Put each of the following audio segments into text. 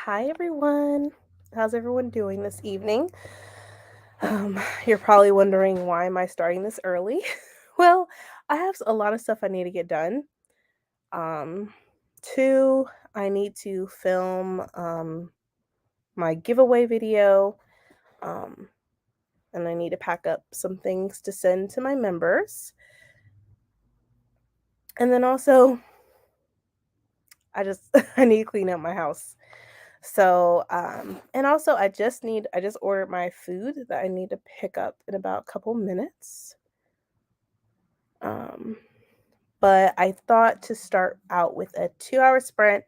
Hi everyone. How's everyone doing this evening? You're probably wondering why am I starting this early? Well, I have a lot of stuff I need to get done. Um, two, I need to film my giveaway video. Um, and I need to pack up some things to send to my members. And then also I just I need to clean up my house. So, and also I just ordered my food that I need to pick up in about a couple minutes. Um, but I thought to start out with a 2-hour sprint.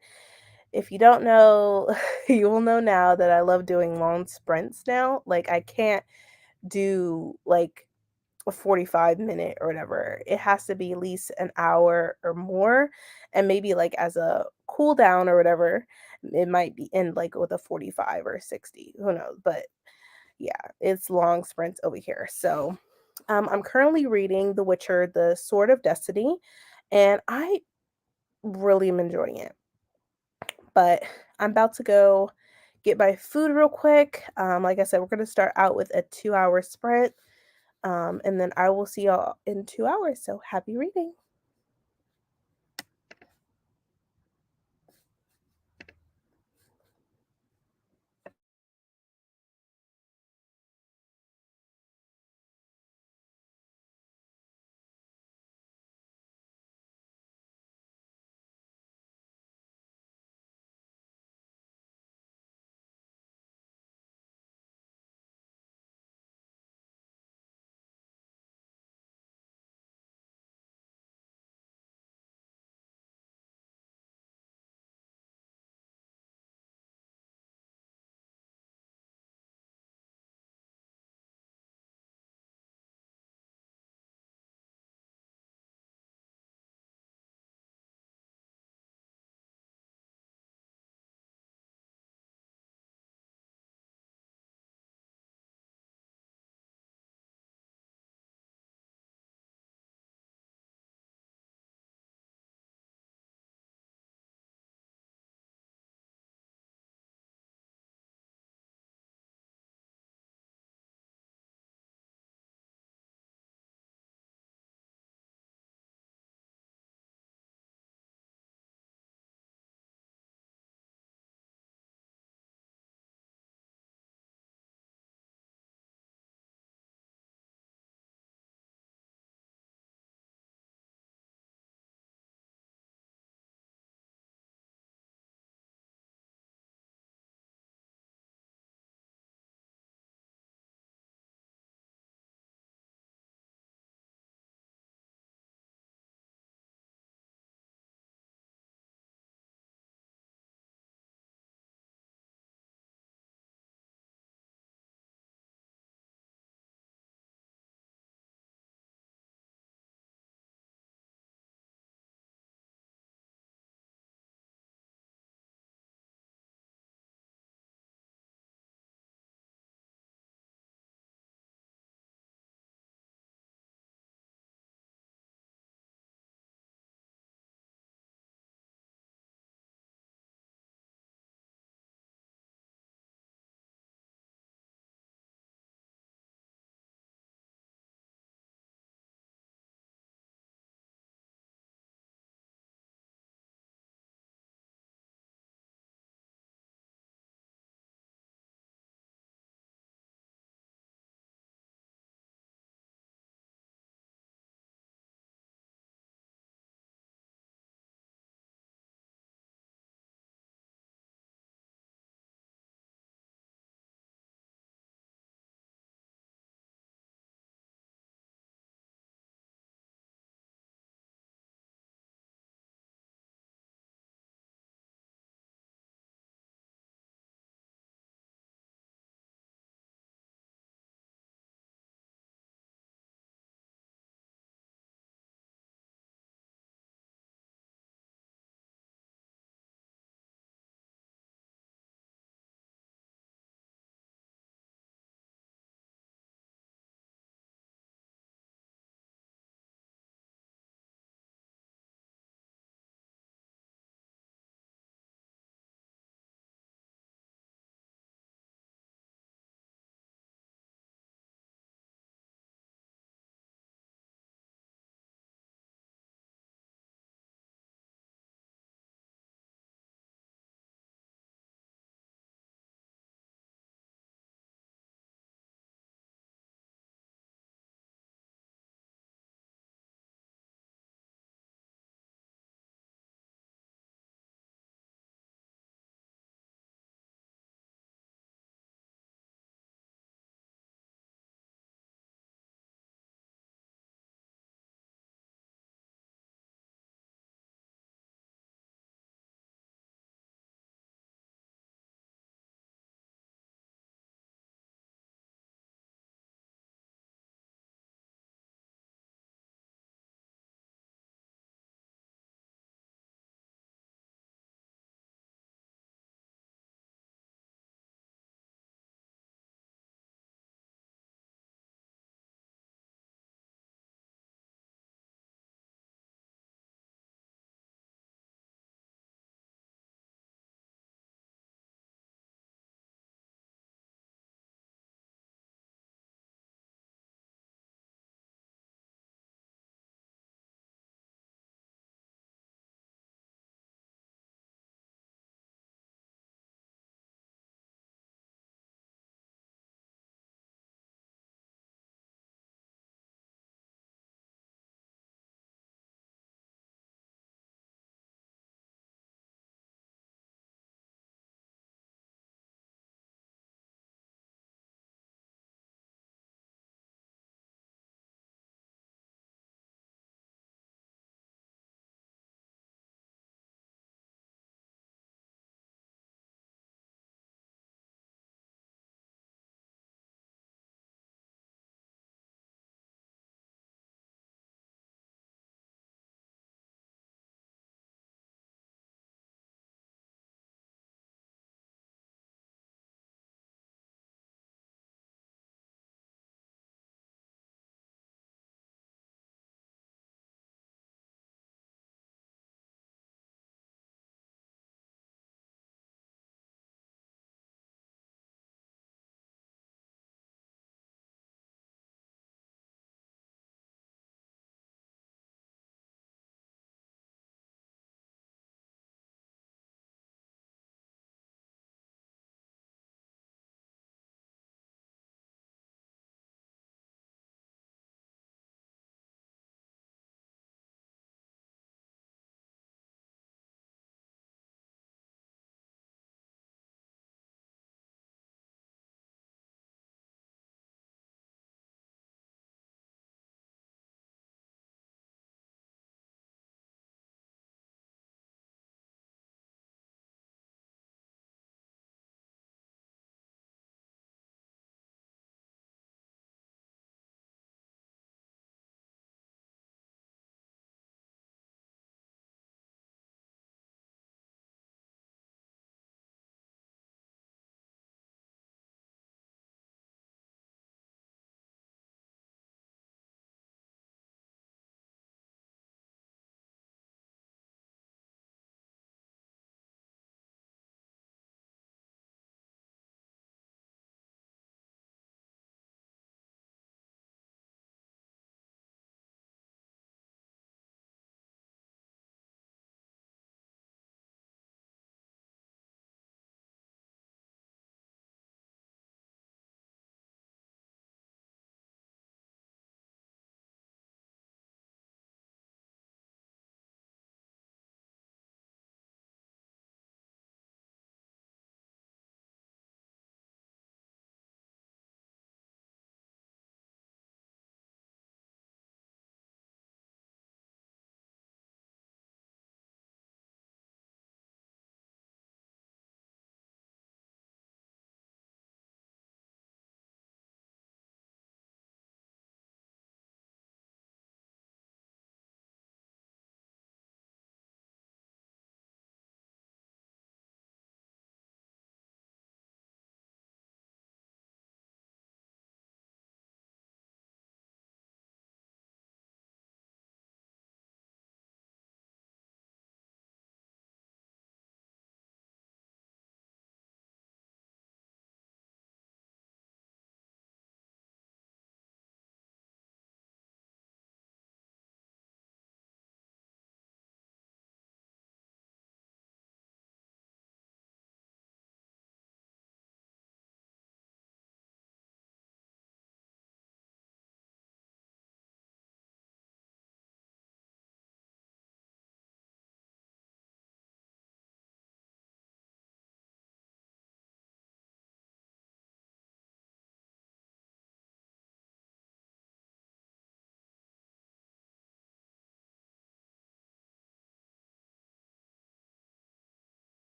If you don't know, you will know now that I love doing long sprints now. Like I can't do like a 45-minute or whatever. It has to be at least an hour or more. And maybe like as a cool down or whatever, it might be end like with a 45 or 60. Who knows? But yeah, it's long sprints over here. So I'm currently reading The Witcher, The Sword of Destiny, and I really am enjoying it. But I'm about to go get my food real quick. Like I said, we're going to start out with a 2-hour sprint. And then I will see y'all in 2 hours. So happy reading.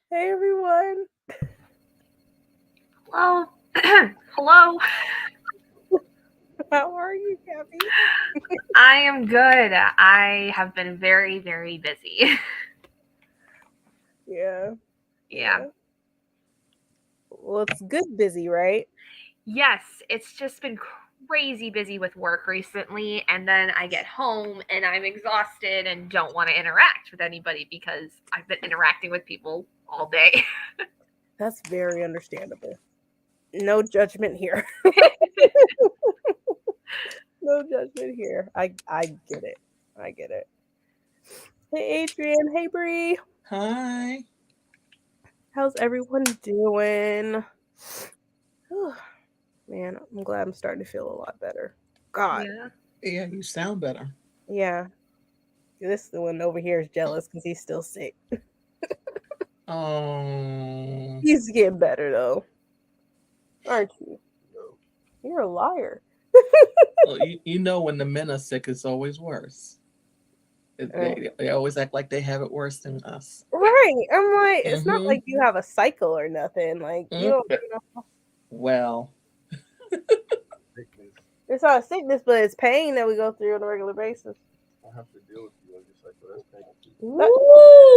Hey everyone. Well, hello. How are you, Gabby? I am good. I have been very, very busy. Yeah. Yeah. Yeah. Well, it's good busy, right? Yes, it's just been crazy busy with work recently, and then I get home and I'm exhausted and don't want to interact with anybody because I've been interacting with people all day. That's very understandable. No judgment here. No judgment here. I get it. I get it. Hey Adrian. Hey Bree. Hi. How's everyone doing? Man, I'm glad I'm starting to feel a lot better. God. Yeah. Yeah, you sound better. Yeah. This one over here is jealous because he's still sick. Oh, He's getting better though, aren't you? You're a liar. well, you know when the men are sick, it's always worse. Uh, They always act like they have it worse than us. right. I'm like, it's not Mm-hmm. like you have a cycle or nothing. Like you Mm. don't, Well, it's not a sickness, but it's pain that we go through on a regular basis. That,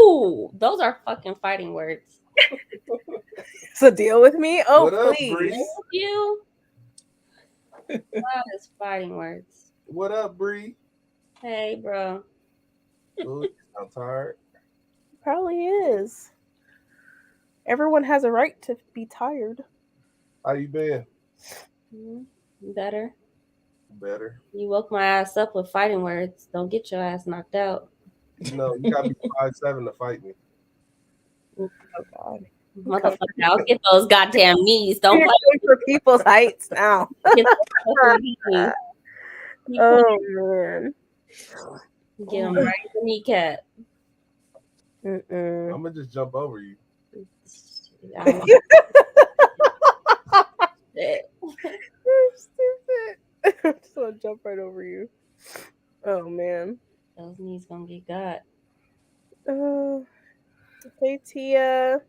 Ooh, those are fucking fighting words. so deal with me. Oh, What up, please. Bree? You, that is fighting words. What up, Bree? Hey, bro. Ooh, I'm tired. Probably is. Everyone has a right to be tired. How you been? Mm, better. Better. You woke my ass up with fighting words. Don't get your ass knocked out. You know, you gotta be 5'7" to fight me. Oh God. Come Motherfucker, I'll get those goddamn knees. Don't You're play going for people's heights now. get those fucking knees. Keep playing. Oh man. Get them right in the kneecap. Mm-mm. I'm gonna just jump over you. I know that. You're stupid. I'm just gonna jump right over you. Oh man. Those knees gonna get got. Uh, hey Tia.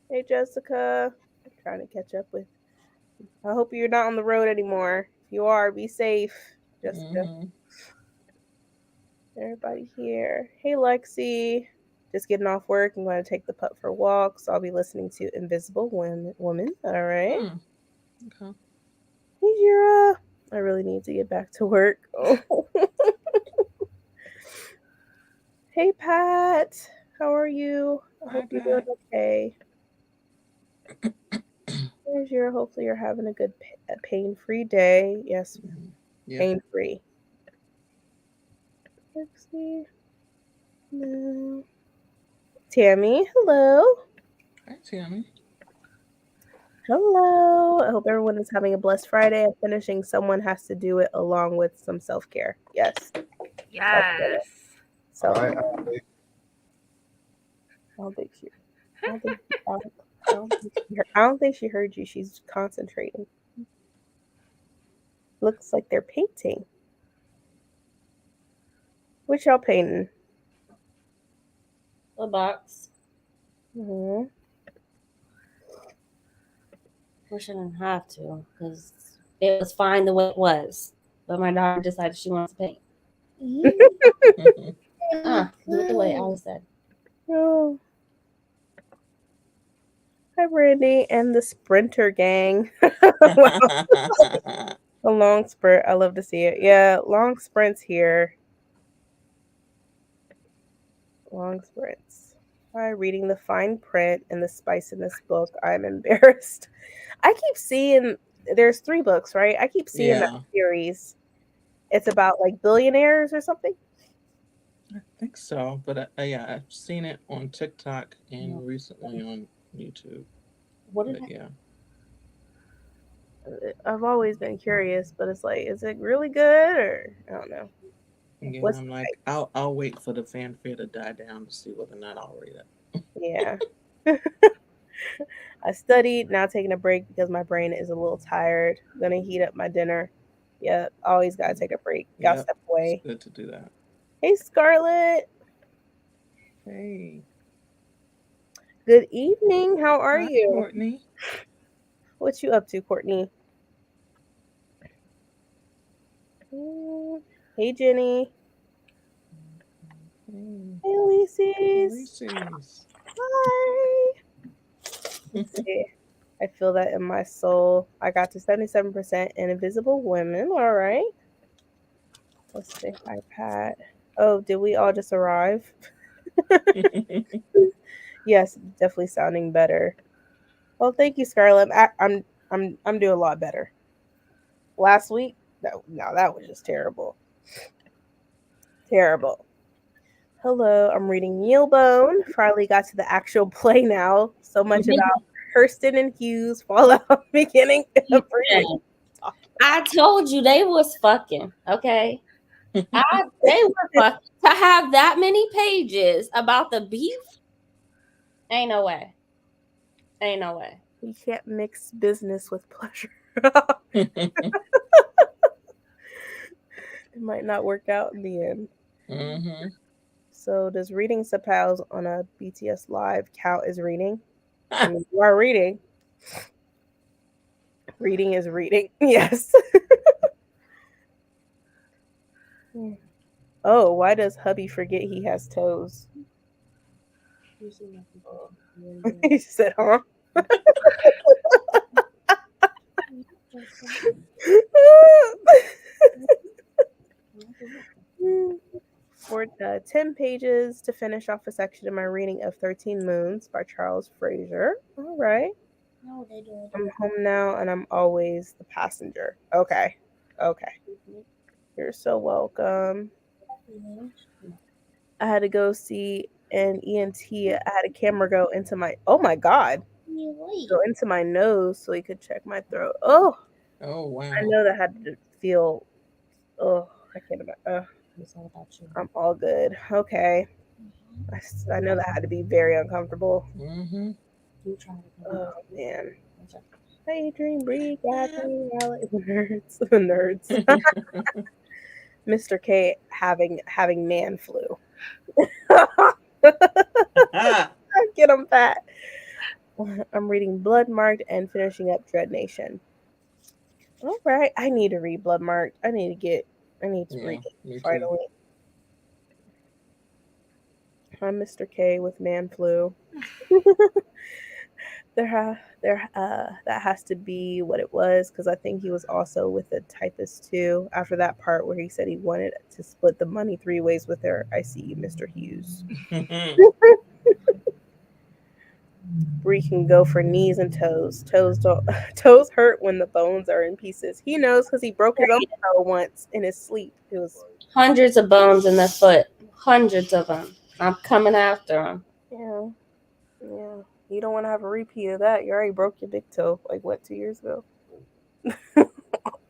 Hey Jessica. I'm trying to catch up with. I hope you're not on the road anymore. If you are, be safe. Jessica. mm-hmm. Everybody here. Hey Lexi. Just getting off work. I'm going to take the pup for a walk. So I'll be listening to Invisible Woman. All right. Hmm. Okay. Hey Jira. I really need to get back to work. Hey Pat. How are you? I Hi, hope you're doing Pat. okay. Here's your. Hopefully you're having a good, pain-free day. Yes, Mhm. Yep. pain-free. Lexi. No. Tammy. Hello. Hi, Tammy. Hello. I hope everyone is having a blessed Friday and finishing. Someone has to do it along with some self-care. Yes. Self-care. Yes. Self. I I don't think she. I don't think. I don't think she heard you. She's concentrating. Looks like they're painting. What y'all painting? A box. Hmm. We shouldn't have to because it was fine the way it was. But my daughter decided she wants to paint. Mhm. Do it the way I said. Oh, hi, Brandy and the Sprinter gang. Wow, a long sprint. I love to see it. Yeah, long sprints here. Long sprints. By reading the fine print and the spice in this book, I'm embarrassed. I keep seeing there's 3 books, right? I keep seeing that Yeah, series. It's about like billionaires or something. I think so. But yeah, I've seen it on TikTok No. and recently on YouTube. What did But I? yeah, I've always been curious, but it's like, is it really good or I don't know. yeah. What's I'm like, I'll wait for the fanfare to die down to see whether or not I'll read it. yeah. I studied, now taking a break because my brain is a little tired. Gonna heat up my dinner. Yeah, always gotta take a break. Gotta Yep, step it's away. good to do that. Hey, Scarlett. Hey. Good evening. How are Hi, you? Courtney. What you up to, Courtney? Hey, Jenny. Hey, Hey, Ulysses. Reese's. Hi. Let's see. I feel that in my soul. I got to 77% in Invisible Women. All right. Let's see. iPad. Oh, did we all just arrive? Yes, definitely sounding better. Well, thank you, Scarlett. I'm doing a lot better. Last week, that was just terrible. Terrible. Hello, I'm reading Mealbone. Finally got to the actual play now. So much about Hurston and Hughes fallout beginning of reading. I told you they was fucking, okay? They were fucking. To have that many pages about the beef, ain't no way. Ain't no way. You can't mix business with pleasure. It might not work out in the end. Mm-hmm. So does reading subtitles on a BTS live count as reading? I mean, you are reading. Reading is reading. Yes. Oh, why does hubby forget he has toes? He said, huh? For 10 pages to finish off a section in my reading of 13 Moons by Charles Fraser. All right. I'm home now and I'm always the passenger. Okay. Okay. You're so welcome. I had to go see an ENT. I had a camera go into my, oh my God, go into my nose so he could check my throat. Oh, Oh, wow. I know that had to feel, oh, I can't imagine. It's all about you. I'm all good. Okay. I know that had to be very uncomfortable. Mm-hmm. You try to Oh, man. Hey, Dream Bree, Catherine, Alex, nerds. Nerds. Mr. K having man flu. Get him fat. I'm reading Blood Marked and finishing up Dread Nation. All right, I need to read Blood Marked. I need to read it Me too. finally. I'm Mr. K with man flu. That has to be what it was because I think he was also with a typist too. After that part where he said he wanted to split the money 3 ways with her, I see you, Mr. Hughes. Bree can go for knees and toes. Toes hurt when the bones are in pieces. He knows because he broke his own toe once in his sleep. It was hundreds of bones in the foot. Hundreds of them. I'm coming after them. yeah. You don't want to have a repeat of that. You already broke your big toe, like what, 2 years ago?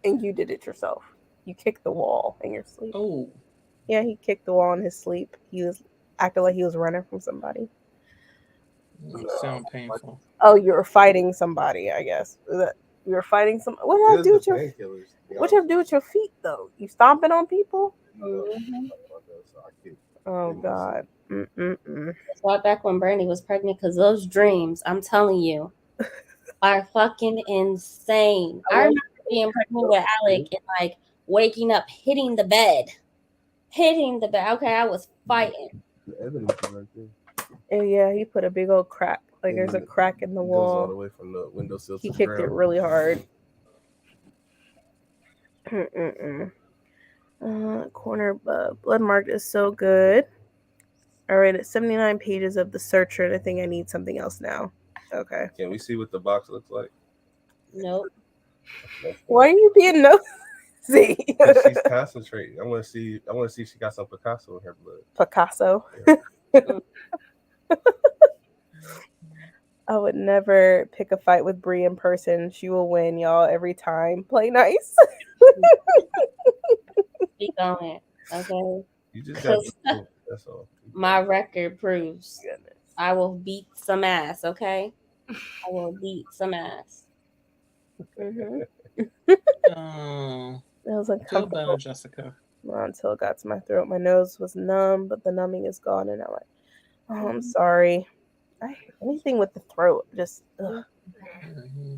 And you did it yourself. You kicked the wall in your sleep. Oh. Yeah, he kicked the wall in his sleep. He was acting like he was running from somebody. You sound painful. Oh, you were fighting somebody, I guess. You were fighting some. What did I do with your? painkillers? What you have to do with your feet, though? You stomping on people? Mm-hmm. Oh God. That's why back when Brandy was pregnant, because those dreams, I'm telling you, are fucking insane. I remember being pregnant with Alec and like waking up, hitting the bed. Okay, I was fighting. The evidence is right there. Yeah, he put a big old crack. Like there's a crack in the It goes all wall. the way from the windowsill He to the kicked it ground. really hard. Corner Blood Marked is so good. All right, it's 79 pages of The Searcher, and I think I need something else now. Okay. Can we see what the box looks like? Nope. Why are you being nosy? Because she's concentrating. I want to see if she got some Picasso in her blood. Picasso. I would never pick a fight with Bree in person. She will win, y'all, every time. Play nice. Keep going. Okay. You just got to that's all. My record proves Goodness. I will beat some ass, okay? I will beat some ass. Mm-hmm. Oh. That was Feel uncomfortable. better, Jessica. Until it got to my throat. My nose was numb, but the numbing is gone, and I'm like, oh, I'm sorry. Anything with the throat, just ugh. Mm-hmm.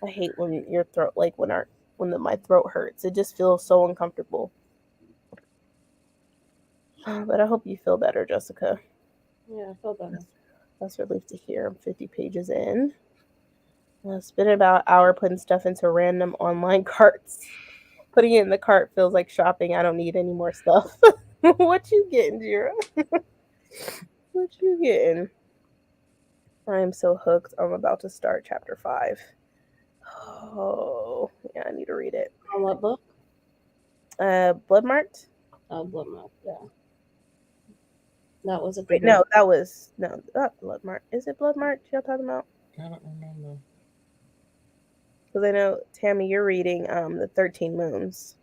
I hate when your throat, like my throat hurts. It just feels so uncomfortable. But I hope you feel better, Jessica. Yeah, I feel better. That's relief to hear. I'm 50 pages in. It's been about an hour putting stuff into random online carts. Putting it in the cart feels like shopping. I don't need any more stuff. What you getting, Jira? What you getting? I am so hooked. I'm about to start chapter 5. Oh, yeah, I need to read it. On what book? Blood Marked? Blood Mark. Yeah, that was a Wait, good one. no, that was not Blood Marked. Is it Blood Marked y'all talking about? I don't remember. Because I know Tammy, you're reading the 13 Moons.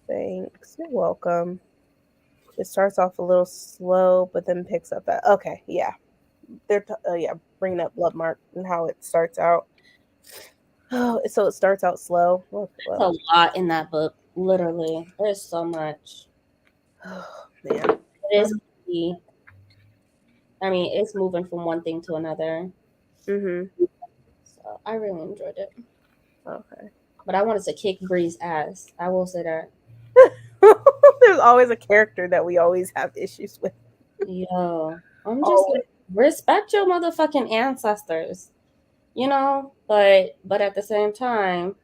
Thanks. You're welcome. It starts off a little slow, but then picks up at okay, yeah. They're bringing up Blood Mark and how it starts out. Oh, so it starts out slow. There's a lot in that book. Literally, there's so much. Oh man, It is. I mean, it's moving from one thing to another. So I really enjoyed it. Okay. But I wanted to kick Bree's ass. I will say that. There's always a character that we always have issues with. Yo, I'm just like, respect your motherfucking ancestors, you know. But at the same time,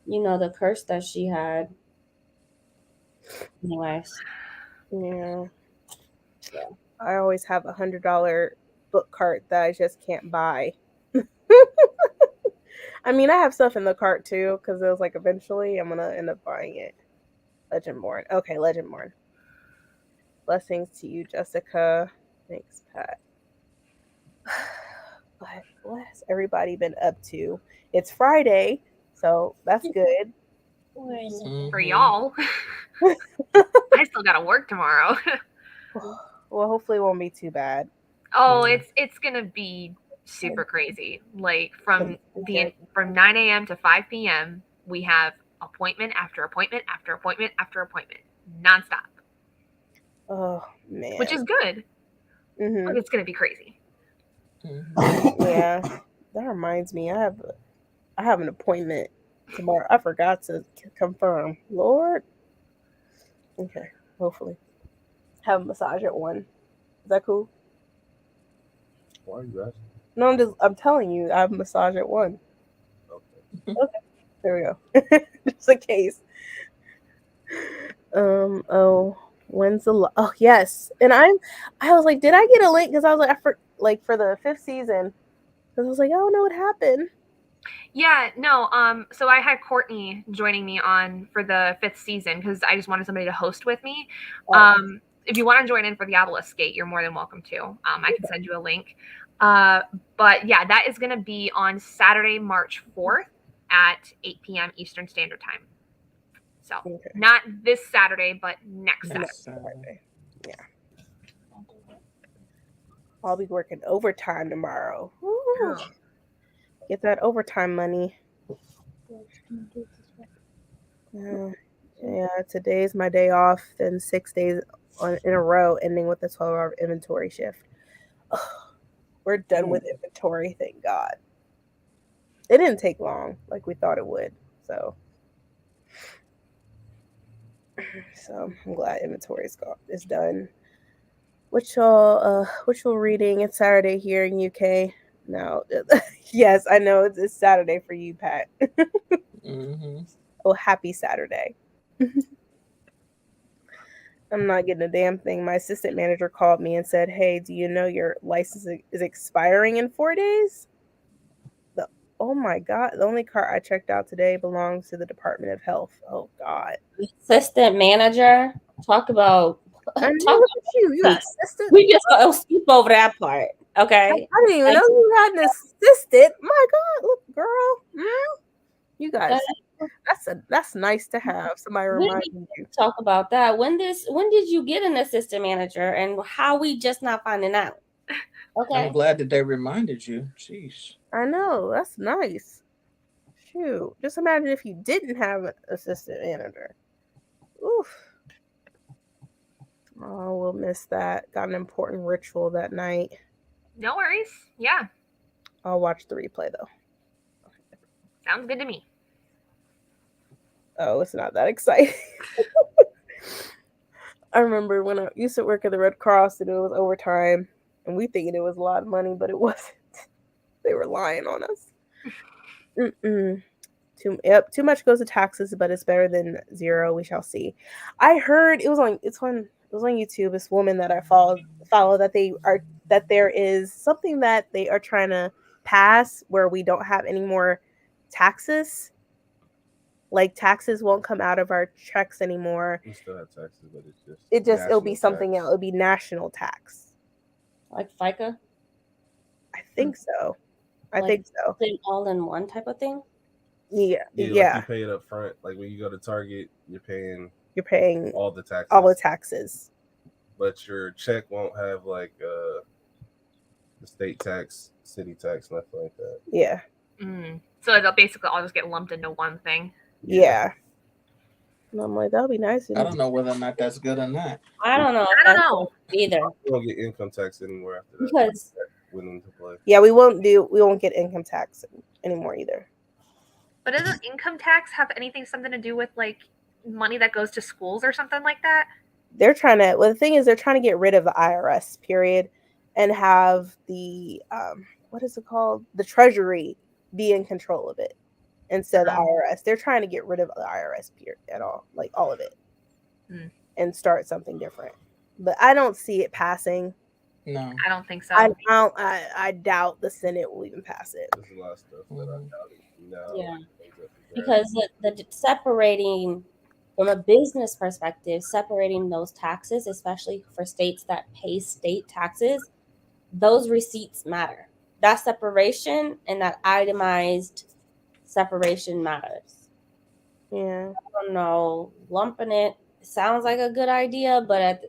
you know the curse that she had. Anyways, Yeah. I always have $100 book cart that I just can't buy. I mean, I have stuff in the cart too because it was like eventually I'm gonna end up buying it. Legendborn. Okay, Legendborn. Blessings to you, Jessica. Thanks, Pat. But what has everybody been up to? It's Friday, so that's good. For y'all. I still gotta work tomorrow. Well, hopefully it won't be too bad. Oh, it's gonna be super crazy. Like from 9 a.m. to 5 p.m. we have appointment after appointment after appointment after appointment, nonstop. Oh man, which is good. But it's gonna be crazy. Yeah, that reminds me. I have an appointment tomorrow. I forgot to confirm. Lord. Okay, hopefully have a massage at 1. Is that cool? Why are you asking? No, I'm telling you, I have a massage at 1. Okay. There we go. Just in case. Oh, when's the oh yes, and I was like, did I get a link? Because I was like, for the 5th season, because I was like, I don't know what happened. Yeah, no. So I had Courtney joining me on for the 5th season because I just wanted somebody to host with me. If you want to join in for the Obelisk Gate, you're more than welcome to. I can send you a link. But yeah, that is going to be on Saturday, March 4th at 8 p.m. Eastern Standard Time. So not this Saturday, but next Saturday. Yeah. I'll be working overtime tomorrow. Ooh. Get that overtime money. Yeah, today's my day off, then 6 days in a row, ending with a 12-hour inventory shift. Ugh, we're done with inventory, thank God. It didn't take long, like we thought it would. So I'm glad inventory is done. Which y'all reading? It's Saturday here in UK. No, yes, I know it's Saturday for you, Pat. Oh, happy Saturday. I'm not getting a damn thing. My assistant manager called me and said, hey, do you know your license is expiring in 4 days? Oh my God. The only cart I checked out today belongs to the Department of Health. Oh God. Assistant manager. Talk about you got assistant. We just gonna skip over that part. Okay. I didn't even know you had an assistant. My God, look, girl. You guys, that's nice to have. Somebody reminding you. Talk about that. When did you get an assistant manager, and how we just not finding out? Okay. I'm glad that they reminded you. Jeez. I know, that's nice. Shoot, just imagine if you didn't have an assistant manager. Oof. Oh, we'll miss that. Got an important ritual that night. No worries. Yeah, I'll watch the replay though. sounds good to me. Oh, it's not that exciting. I remember when I used to work at the Red Cross and it was overtime, and we thinking it was a lot of money, but it wasn't. They were lying on us. Mm-mm. Too much goes to taxes, but it's better than zero. We shall see. I heard it was on YouTube. This woman that I follow that there is something that they are trying to pass where we don't have any more taxes. Like taxes won't come out of our checks anymore. We still have taxes, but it's just It'll be national something tax. else. It'll be national tax. Like FICA, I think so. I like think so. all in one type of thing. Yeah, like you Yeah. pay it up front. Like when you go to Target, you're paying All all the taxes. the taxes. But your check won't have like the state tax, city tax, nothing like that. Yeah. So it'll basically all just get lumped into one thing. Yeah. And I'm like, that'll be nice. I don't know whether or not that's good or not. I don't know. I don't know. Either. You don't get income tax anymore after that. Because that went into play. Yeah, we won't get income tax anymore either. But doesn't income tax have something to do with like money that goes to schools or something like that? They're trying to. Well, the thing is, they're trying to get rid of the IRS period, and have the what is it called? The Treasury be in control of it instead of the IRS. They're trying to get rid of the IRS period at all, like all of it, and start something different. But I don't see it passing. No, I don't think so. I doubt the Senate will even pass it. There's a lot of stuff that I doubt it. No, yeah, because the separating from a business perspective, separating those taxes, especially for states that pay state taxes, those receipts matter. That separation and that itemized separation matters. Yeah, I don't know. Lumping it sounds like a good idea, but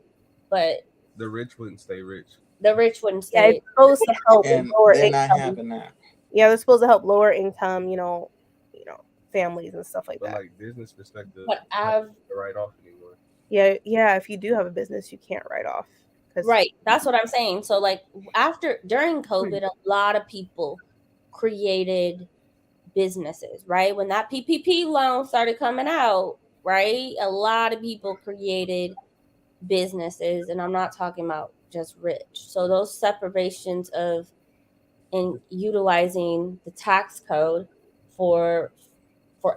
the rich wouldn't stay rich. the rich wouldn't yeah, stay. it's supposed to help and lower they're not income. having that. Yeah, they're supposed to help lower income, families and stuff like But that. like business perspective, But you don't have to write off anymore. Yeah. If you do have a business, you can't write off. Right. That's what I'm saying. So like during COVID, a lot of people created businesses, right? When that PPP loan started coming out, right? A lot of people created businesses, and I'm not talking about just rich. So those separations of in utilizing the tax code for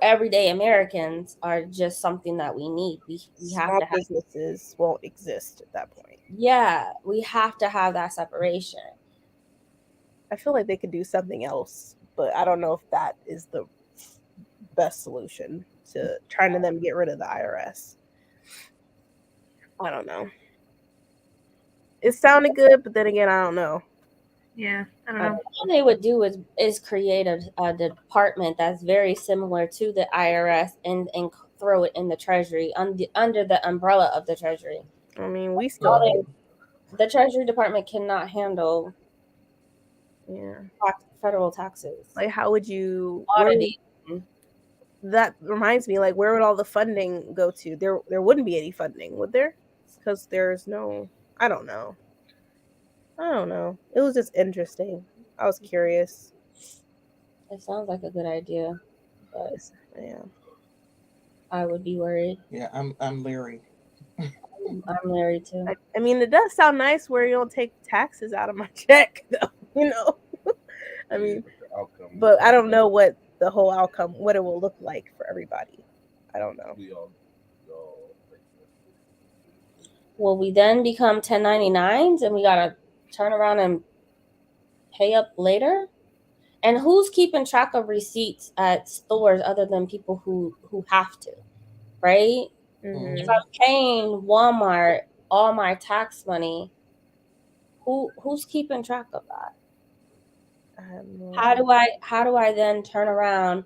everyday Americans are just something that we need. We have Small to have businesses won't exist at that point. Yeah, we have to have that separation. I feel like they could do something else, but I don't know if that is the best solution to trying to them get rid of the IRS. I don't know. It sounded good, but then again, I don't know. Yeah, I don't know. What they would do is create a department that's very similar to the IRS and throw it in the Treasury under the umbrella of the Treasury. I mean, we still the Treasury Department cannot handle federal taxes. Like, how would you? Auditing. That reminds me, like, where would all the funding go to? There wouldn't be any funding, would there? Because there's no. I don't know. It was just interesting. I was curious. It sounds like a good idea, but yeah, I would be worried. Yeah, I'm leery. I'm leery too. I mean, it does sound nice where you don't take taxes out of my check, though. I mean, but I don't know what the whole outcome, what it will look like for everybody. I don't know. Will we then become 1099s and we gotta turn around and pay up later? And who's keeping track of receipts at stores other than people who have to, right? Mm-hmm. If I'm paying Walmart all my tax money, who's keeping track of that? How do I then turn around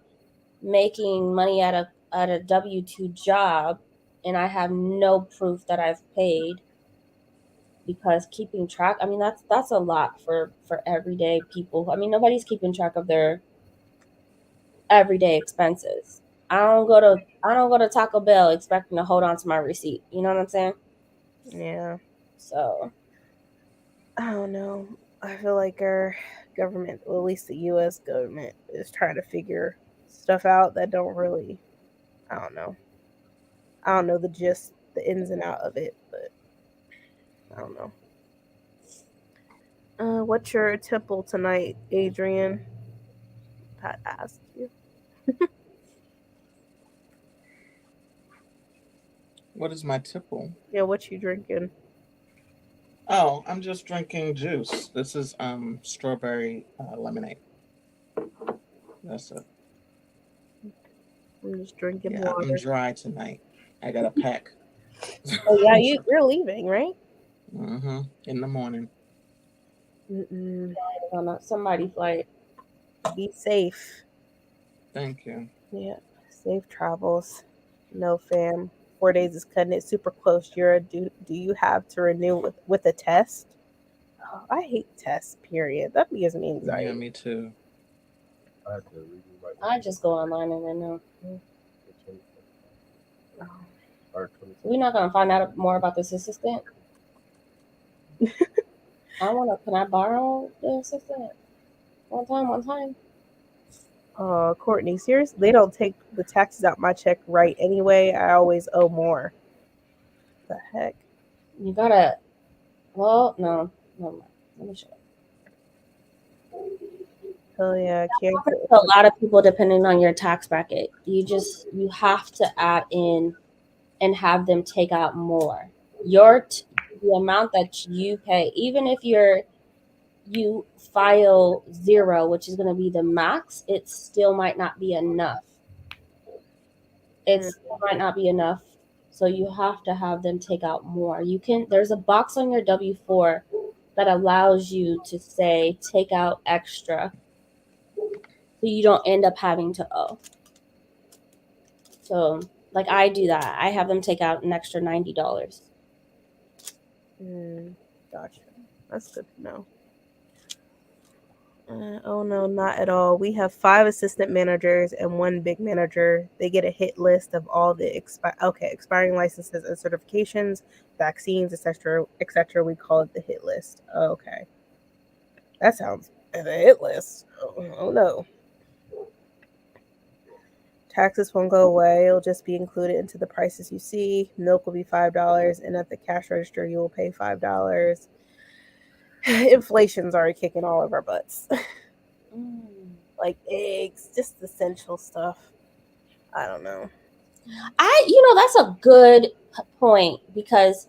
making money at a W-2 job and I have no proof that I've paid? Because keeping track, I mean, that's a lot for everyday people. I mean, nobody's keeping track of their everyday expenses. I don't go to Taco Bell expecting to hold on to my receipt. You know what I'm saying? Yeah. So I don't know. I feel like our government, well, at least the U.S. government, is trying to figure stuff out that don't really. I don't know. I don't know the gist, the ins and out of it, but I don't know. What's your temple tonight, Adrian? I asked you. What is my tipple? Yeah, what you drinking? Oh, I'm just drinking juice. This is strawberry lemonade. That's it. I'm just drinking Yeah, I'm water. dry tonight. I got a pack. Oh yeah, you're leaving, right? In the morning. Mm-mm. on somebody's flight. Be safe. Thank you. Yeah, safe travels. No, fam. 4 days is cutting it super close. Do you have to renew with a test? Oh, I hate tests. Period. That gives me Yeah, anxiety. me too. I had to redo my. I just go online and then know. Oh. Or We're not gonna find out more about this assistant. Can I borrow the assistant? One time. Oh, Courtney, seriously, they don't take the taxes out my check right anyway. I always owe more. The heck? You gotta. Well, no. Never mind. Let me show you. Hell yeah, I can't. A lot of people, depending on your tax bracket, you have to add in and have them take out more. The amount that you pay, even if you file 0, which is going to be the max, it still might not be enough. It still might not be enough. So you have to have them take out more. There's a box on your W-4 that allows you to say take out extra, so you don't end up having to owe. So like I do that. I have them take out an extra $90. Gotcha. That's good to know. Oh no, not at all. We have 5 assistant managers and 1 big manager. They get a hit list of all the expiring licenses and certifications, vaccines, etc., etc. We call it the hit list. Okay, that sounds the hit list. Oh no. Taxes won't go away. It'll just be included into the prices you see. Milk will be $5, and at the cash register, you will pay $5. Inflation's already kicking all of our butts. Like eggs, just essential stuff. I don't know. That's a good point, because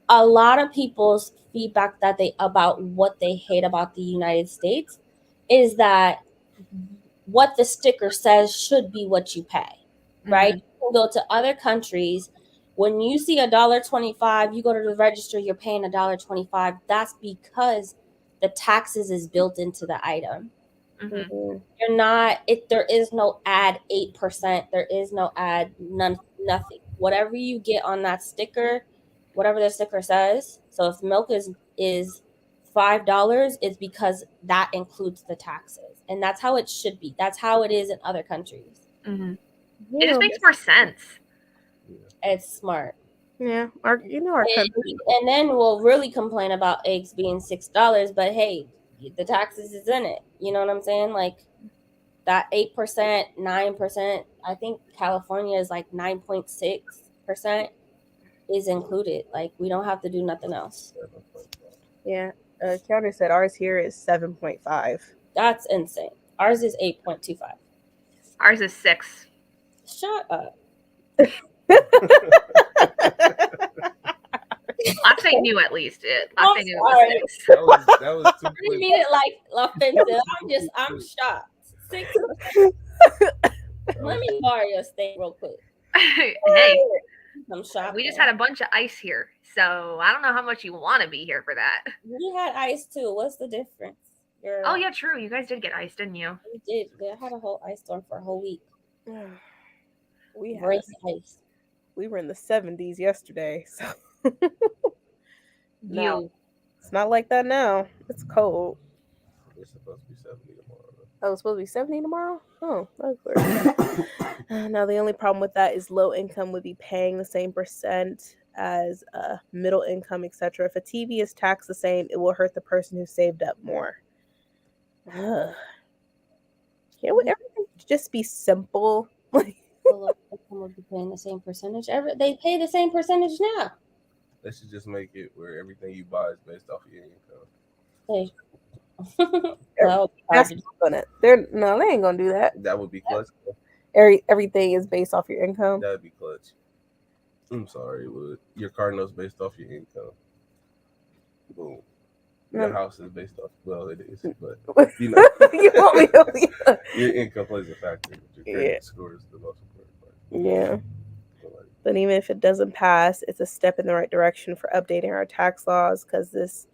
a lot of people's feedback about what they hate about the United States is that what the sticker says should be what you pay, right? You can go to other countries. When you see $1.25, you go to the register, you're paying $1.25. That's because the taxes is built into the item. Mm-hmm. You're not. There is no add 8%. There is no add nothing. Whatever you get on that sticker, whatever the sticker says. So if milk is $5, it's because that includes the taxes, and that's how it should be. That's how it is in other countries. It just makes more sense. It's smart. Yeah, our country. And then we'll really complain about eggs being $6, but hey, the taxes is in it. You know what I'm saying? Like that 8%, 9%. I think California is like 9.6% is included. Like we don't have to do nothing else. Yeah, counter said ours here is 7.5. That's insane. Ours is 8.25. Ours is 6. Shut up. Last I knew, at least it. Last I knew, sorry. it was 6. That was too I didn't mean it like offensive. I'm shocked. 6. Let me borrow your steak real quick. Hey, I'm shocked. we just had a bunch of ice here, so I don't know how much you want to be here for that. We had ice too. What's the difference? Oh yeah, true. You guys did get ice, didn't you? We did. We had a whole ice storm for a whole week. We had Brace ice. We were in the 70s yesterday, so You. It's not like that now. It's cold. It's supposed to be 70 tomorrow. Oh, it's supposed to be 70 tomorrow? Oh, that's weird. Now, the only problem with that is low income would be paying the same percent as middle income, etc. If a TV is taxed the same, it will hurt the person who saved up more. Ugh. Can't everything just be simple? Like, Low income would be paying the same percentage. They pay the same percentage now. They should just make it where everything you buy is based off of your income. They, that's gonna. They ain't gonna do that. That would be clutch. Everything is based off your income. That would be clutch. I'm sorry, it would. Your car note's based off your income. Boom. Your house is based off. Well, it is, but you know, your income plays a factor. Your credit score is the most important part. Yeah. But even if it doesn't pass, it's a step in the right direction for updating our tax laws, because this,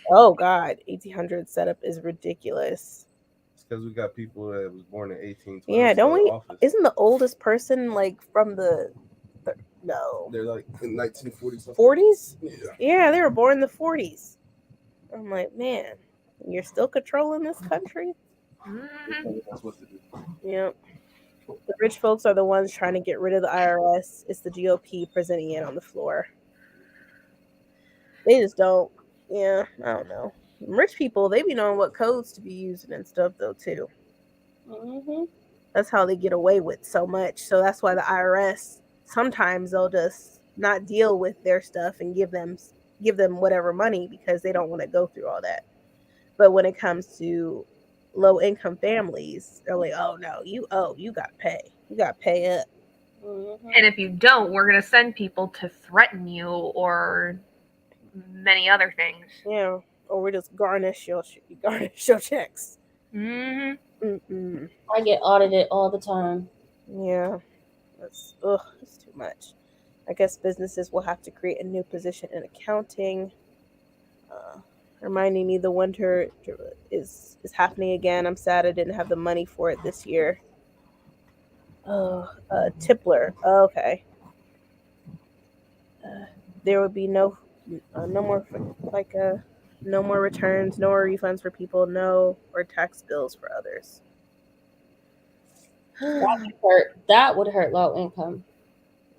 oh God, 1800 setup is ridiculous. It's because we got people that was born in 1812. Yeah, don't we? Office. Isn't the oldest person like from the no? They're like in 1940s. 40s? Yeah, they were born in the 40s. I'm like, man, you're still controlling this country? That's what to do. Yep. The rich folks are the ones trying to get rid of the IRS. It's the GOP presenting it on the floor. They just don't. Yeah, I don't know. Rich people, they be knowing what codes to be using and stuff, though, too. Mm-hmm. That's how they get away with so much. So that's why the IRS, sometimes they'll just not deal with their stuff and give them whatever money, because they don't want to go through all that. But when it comes to low income families, they're like, oh no, you got to pay. You got to pay up. Mm-hmm. And if you don't, we're going to send people to threaten you or many other things. Yeah, or we just garnish your checks. Mm-hmm. I get audited all the time. Yeah, it's too much. I guess businesses will have to create a new position in accounting. Reminding me the winter is happening again. I'm sad I didn't have the money for it this year. Tippler. Okay. There would be no more no more returns, no more refunds for people, or tax bills for others. That would hurt low income.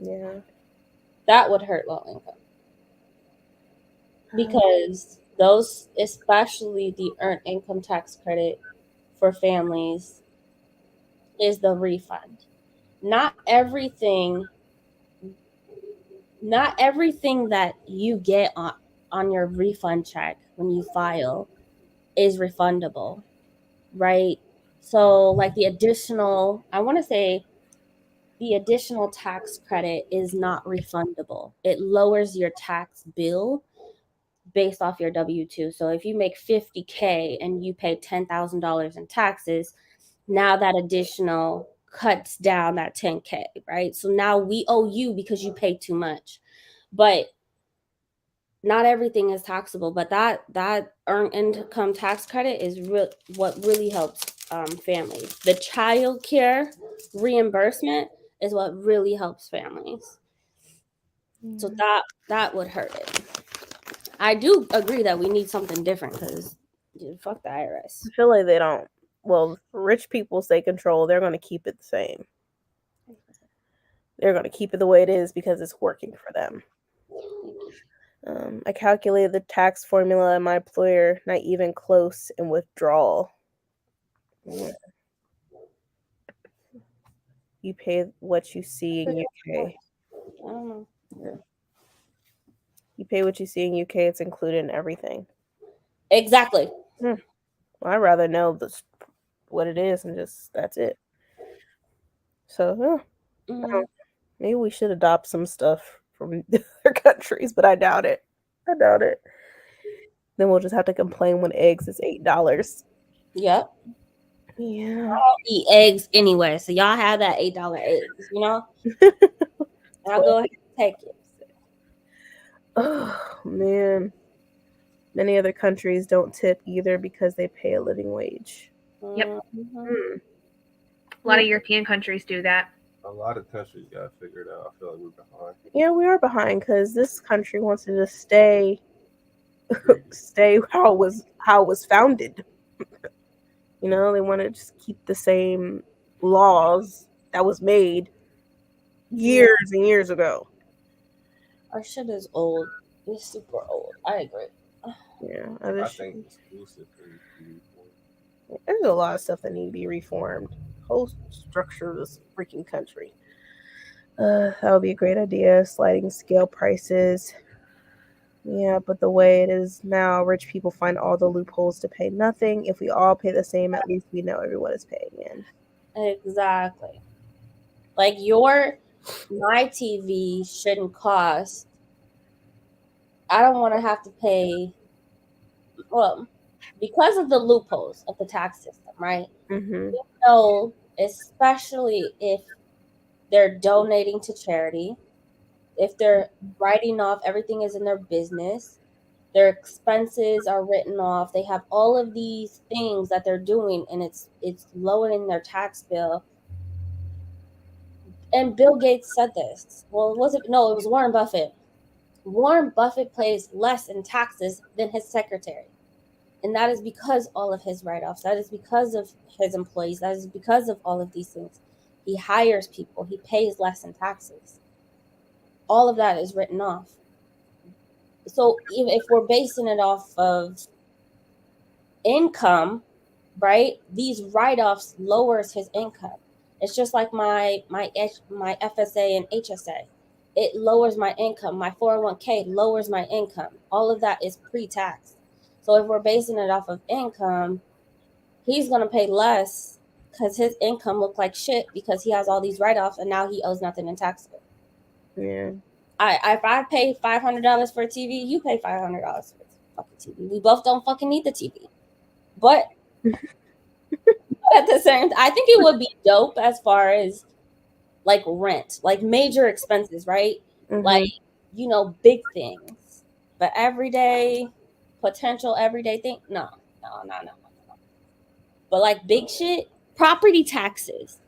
Yeah. That would hurt low income. Because those, especially the earned income tax credit for families, is the refund. Not everything that you get on your refund check when you file is refundable, right? So like the additional tax credit is not refundable. It lowers your tax bill based off your W-2. So if you make $50K and you pay $10,000 in taxes, now that additional cuts down that $10K, right? So now we owe you because you pay too much. But not everything is taxable, but that earned income tax credit is what really helps families. The child care reimbursement is what really helps families. So that would hurt it. I do agree that we need something different, because fuck the IRS. I feel like they don't. Well, rich people stay control. They're going to keep it the same. They're going to keep it the way it is because it's working for them. I calculated the tax formula at my employer, not even close in withdrawal. Yeah. You pay what you see in UK. I don't know. Yeah. You pay what you see in UK. It's included in everything. Exactly. Well, I'd rather know what it is and just that's it. So, maybe we should adopt some stuff from other countries, but I doubt it. Then we'll just have to complain when eggs is $8. Yep. Yeah. I'll eat eggs anyway, so y'all have that $8 eggs, you know? I'll go ahead and take it. Oh, man. Many other countries don't tip either because they pay a living wage. Yep. Mm-hmm. A lot of European countries do that. A lot of countries got to figure it out. I feel like we're behind. Yeah, we are behind because this country wants to just stay how it was founded. You know, they want to just keep the same laws that was made years and years ago. Our shit is old. It's super old. I agree. Yeah, I think exclusive things to be reformed. there's a lot of stuff that need to be reformed. Whole structure of this freaking country. That would be a great idea. Sliding scale prices. Yeah, but the way it is now, rich people find all the loopholes to pay nothing. If we all pay the same, at least we know everyone is paying in. Exactly. Like my TV shouldn't cost. I don't want to have to pay. Well, because of the loopholes of the tax system, right? Mm-hmm. You know, especially if they're donating to charity, if they're writing off everything is in their business, their expenses are written off, they have all of these things that they're doing, and it's lowering their tax bill. And Bill Gates said this. Well, was it? No, it was Warren Buffett. Warren Buffett pays less in taxes than his secretary. And that is because all of his write-offs. That is because of his employees. That is because of all of these things. He hires people. He pays less in taxes. All of that is written off. So even if we're basing it off of income, right? These write-offs lowers his income. It's just like my FSA and HSA. It lowers my income. My 401k lowers my income. All of that is pre-tax. So if we're basing it off of income, he's going to pay less because his income looked like shit because he has all these write-offs and now he owes nothing in taxes. Yeah. If I pay $500 for a TV, you pay $500 for a fucking TV. We both don't fucking need the TV. But at the same time, I think it would be dope as far as like rent, like major expenses, right? Mm-hmm. Like, big things. But potential everyday thing, no. But like big shit, property taxes,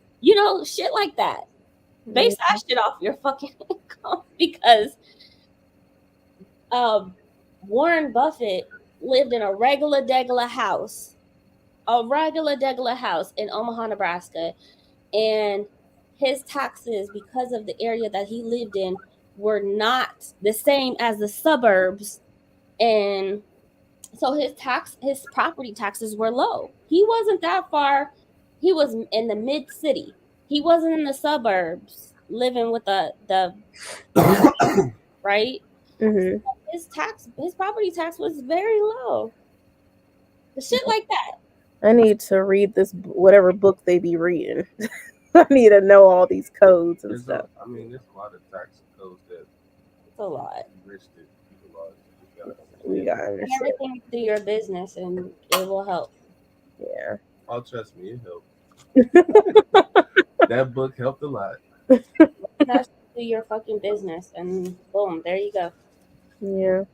shit like that. Base that shit off your fucking income because Warren Buffett lived in a regular degular house in Omaha, Nebraska, and his taxes, because of the area that he lived in, were not the same as the suburbs, and so his property taxes were low. He wasn't that far. He was in the mid city. He wasn't in the suburbs living with the right. Mm-hmm. His property tax was very low. The shit like that. I need to read this whatever book they be reading. I need to know all these codes and stuff. There's a lot of tax codes that It's a lot. rich that people are. We gotta understand. Everything through your business, and it will help. Yeah. Oh, trust me, it helped. That book helped a lot. That's through your fucking business, and boom, there you go. Yeah.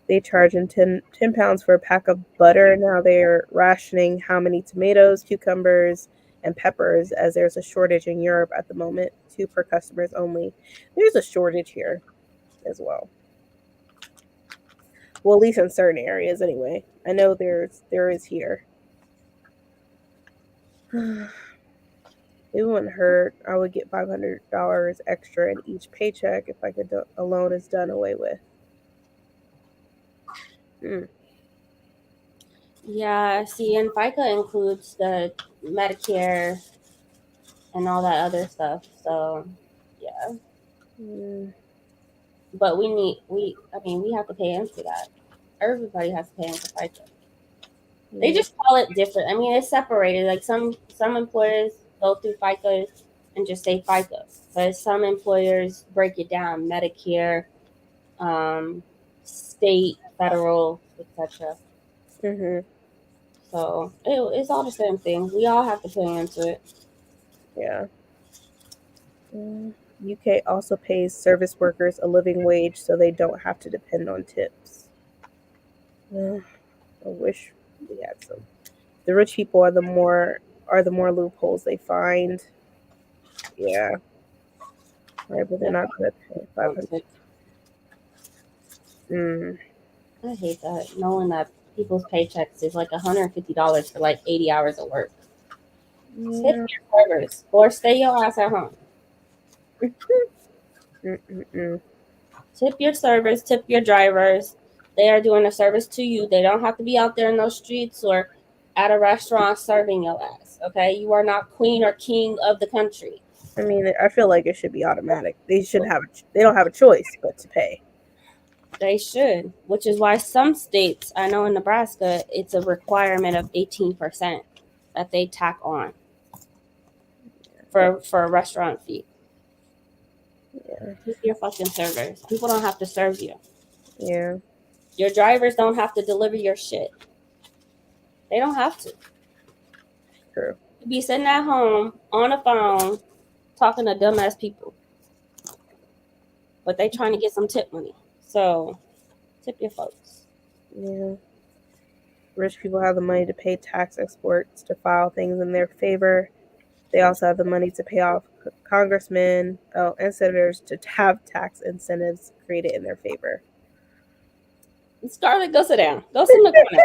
They charging 10 pounds for a pack of butter. Now they're rationing how many tomatoes, cucumbers, and peppers, as there's a shortage in Europe at the moment. 2 per customers only. There's a shortage here as well. Well, at least in certain areas, anyway. I know there is here. It wouldn't hurt. I would get $500 extra in each paycheck if I could. A loan is done away with. Yeah, see, and FICA includes the Medicare and all that other stuff. So, yeah. But we have to pay into that. Everybody has to pay into FICA. They just call it different. I mean, it's separated. Like some employers go through FICA and just say FICA, but some employers break it down: Medicare, state, federal, etc. So it's all the same thing. We all have to pay into it. Yeah. UK also pays service workers a living wage so they don't have to depend on tips. I wish we had some. The rich people are the more loopholes they find. Yeah. Right, but they're not gonna pay 500. I hate that, knowing that people's paychecks is like $150 for like 80 hours of work. Tip your servers or stay your ass at home. Tip your servers, tip your drivers. They are doing a service to you. They don't have to be out there in those streets or at a restaurant serving your ass. Okay, you are not queen or king of the country. I mean, I feel like it should be automatic. They should have. They don't have a choice but to pay. They should, which is why some states, I know in Nebraska, it's a requirement of 18% that they tack on for a restaurant fee. Yeah. Keep your fucking servers. People don't have to serve you. Yeah. Your drivers don't have to deliver your shit. They don't have to. True. You be sitting at home on a phone talking to dumbass people, but they trying to get some tip money. So tip your folks. Yeah. Rich people have the money to pay tax experts to file things in their favor. They also have the money to pay off congressmen and senators to have tax incentives created in their favor. Scarlett, go sit down. Go sit in the corner.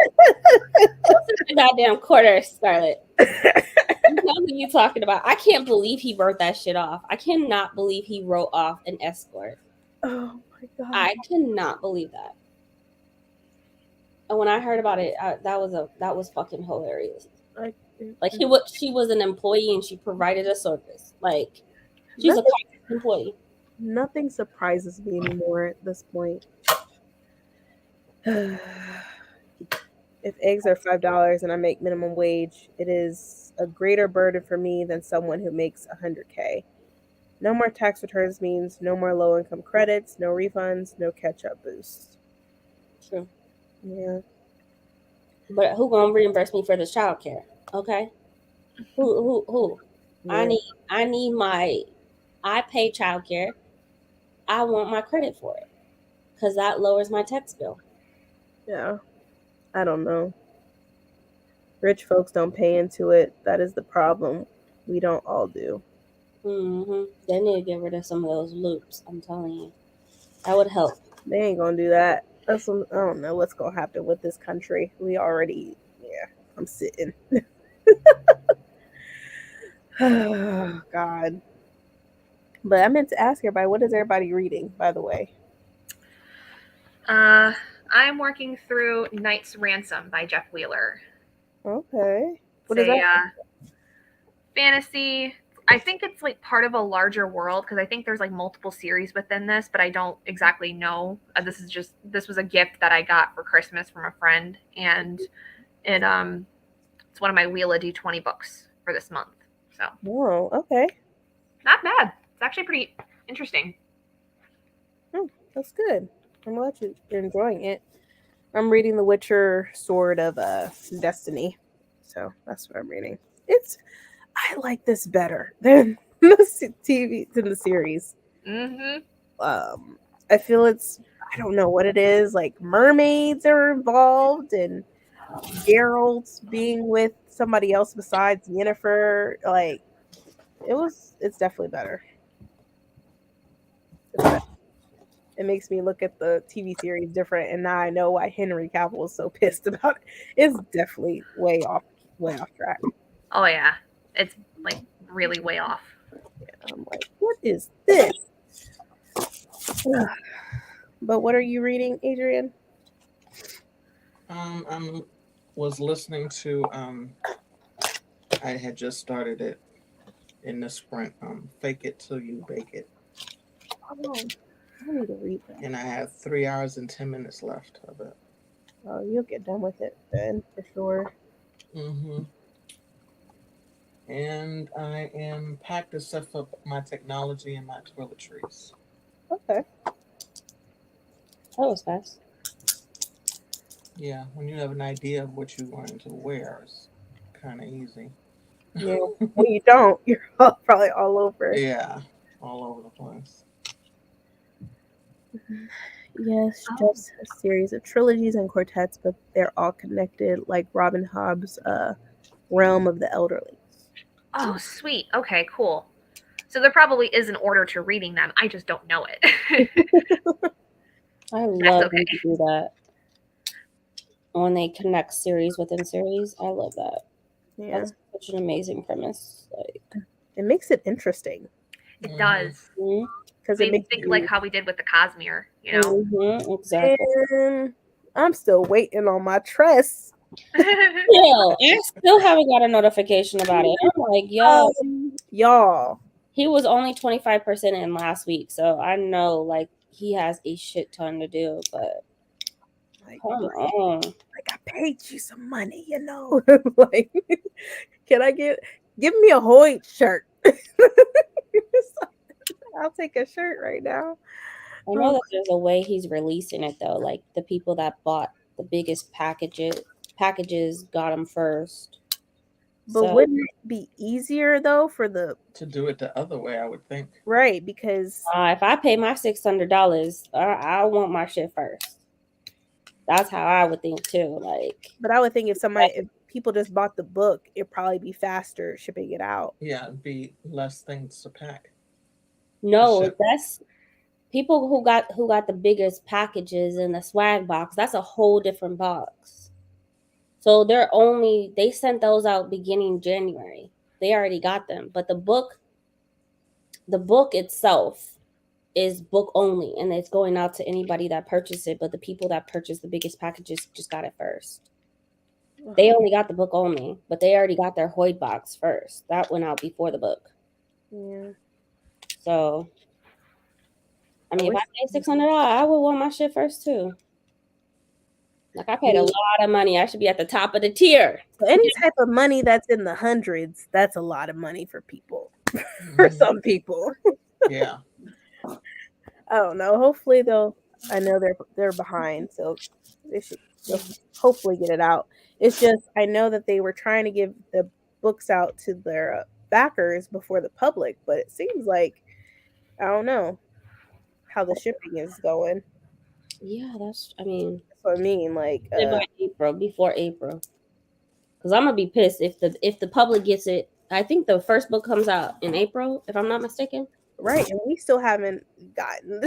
Go sit in the goddamn corner, Scarlett. You know who you talking about. I can't believe he wrote that shit off. I cannot believe he wrote off an escort. Oh my god. I cannot believe that. And when I heard about it, that was fucking hilarious. Like she was an employee and she provided a service. Like she's a employee. Nothing surprises me anymore at this point. If eggs are $5 and I make minimum wage, it is a greater burden for me than someone who makes $100K. No more tax returns means no more low income credits, no refunds, no catch up boosts. True. Yeah. But who gonna reimburse me for this childcare? Okay. Who? Yeah. I pay childcare. I want my credit for it because that lowers my tax bill. Yeah. I don't know. Rich folks don't pay into it. That is the problem. We don't all do. They need to get rid of some of those loops. I'm telling you. That would help. They ain't gonna do that. I don't know what's gonna happen with this country. I'm sitting. Oh, God. But I meant to ask everybody, what is everybody reading, by the way? I'm working through Knight's Ransom by Jeff Wheeler. Okay. What is that? Fantasy. I think it's like part of a larger world because I think there's like multiple series within this, but I don't exactly know. This was a gift that I got for Christmas from a friend, and it's one of my Wheel of D20 books for this month. So. Whoa. Okay. Not bad. It's actually pretty interesting. That's good. I'm glad you're enjoying it. I'm reading The Witcher Sword of Destiny. So that's what I'm reading. I like this better than the series. I feel I don't know what it is. Like mermaids are involved and Geralt being with somebody else besides Yennefer. Like it's definitely better. It makes me look at the TV series different, and now I know why Henry Cavill was so pissed about it. It's definitely way off track. Oh yeah, it's like really way off. Yeah, I'm like, what is this? But what are you reading, Adrian? I was listening to I had just started it in the sprint. Fake It Till You Bake It. Oh, I need to read that. And I have 3 hours and 10 minutes left of it. Oh, you'll get done with it then, for sure. And I am packed to set up my technology and my toiletries. Okay. That was fast. Yeah, when you have an idea of what you're going to wear, it's kind of easy. Yeah, when you don't, you're probably all over. Yeah, all over the place. Yes, just a series of trilogies and quartets, but they're all connected, like Robin Hobb's Realm of the Elderlings. Oh, sweet. Okay, cool. So there probably is an order to reading them. I just don't know it. I love when you do that. When they connect series within series, I love that. Yeah. That's such an amazing premise. Like, it makes it interesting. It does. Because it makes me think like how we did with the Cosmere. You know. Exactly. And I'm still waiting on my trust. Still, I still haven't got a notification about it. I'm like, yo, Y'all. he was only 25% in last week, so I know like he has a shit ton to do. But Like, come on, like I paid you some money, you know. Like, can I give me a Hoyt shirt? I'll take a shirt right now. I know that there's a way he's releasing it though. Like the people that bought the biggest packages got them first. But So wouldn't it be easier though for the To do it the other way, I would think. right? Because if I pay my $600, I want my shit first. That's how I would think too. Like, but I would think if people just bought the book, it'd probably be faster shipping it out. Yeah, it'd be less things to pack. no, Ship. that's people who got the biggest packages in the swag box. That's a whole different box. So they sent those out beginning January. They already got them, but the book itself is book only, and it's going out to anybody that purchased it. But the people that purchased the biggest packages just got it first. They only got the book only, but they already got their Hoyd box first. That went out before the book. Yeah. So, I mean, if I pay $600, I would want my shit first too. Like I paid a lot of money. I should be at the top of the tier. So any type of money that's in the hundreds, that's a lot of money for people. For some people. Yeah. I don't know. Hopefully I know they're behind, so they'll hopefully get it out. It's just I know that they were trying to give the books out to their backers before the public, but it seems like I don't know how the shipping is going. Yeah, That's what I mean. Like by April, before April. Because I'm gonna be pissed if the public gets it. I think the first book comes out in April, if I'm not mistaken. right, and we still haven't gotten.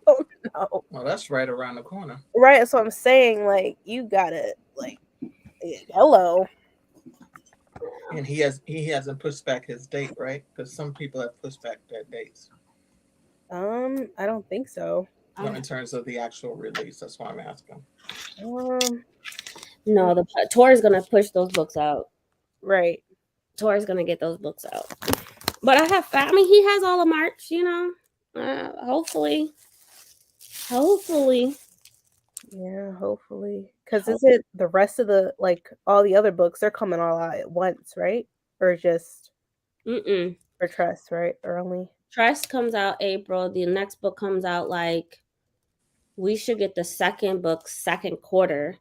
Oh no! Well, that's right around the corner. Right, so I'm saying like you gotta like, hello. And he hasn't pushed back his date, right? Because some people have pushed back their dates. I don't think so. No, in terms of the actual release, that's why I'm asking. No, the Tor is gonna push those books out. Right. Tor is gonna get those books out. But I mean, he has all of March, you know. Hopefully. Yeah, hopefully. Because is it the rest of the like all the other books? They're coming all out at once, right? Or just for Trust, right? Or only Trust comes out April. The next book comes out like we should get the second book second quarter,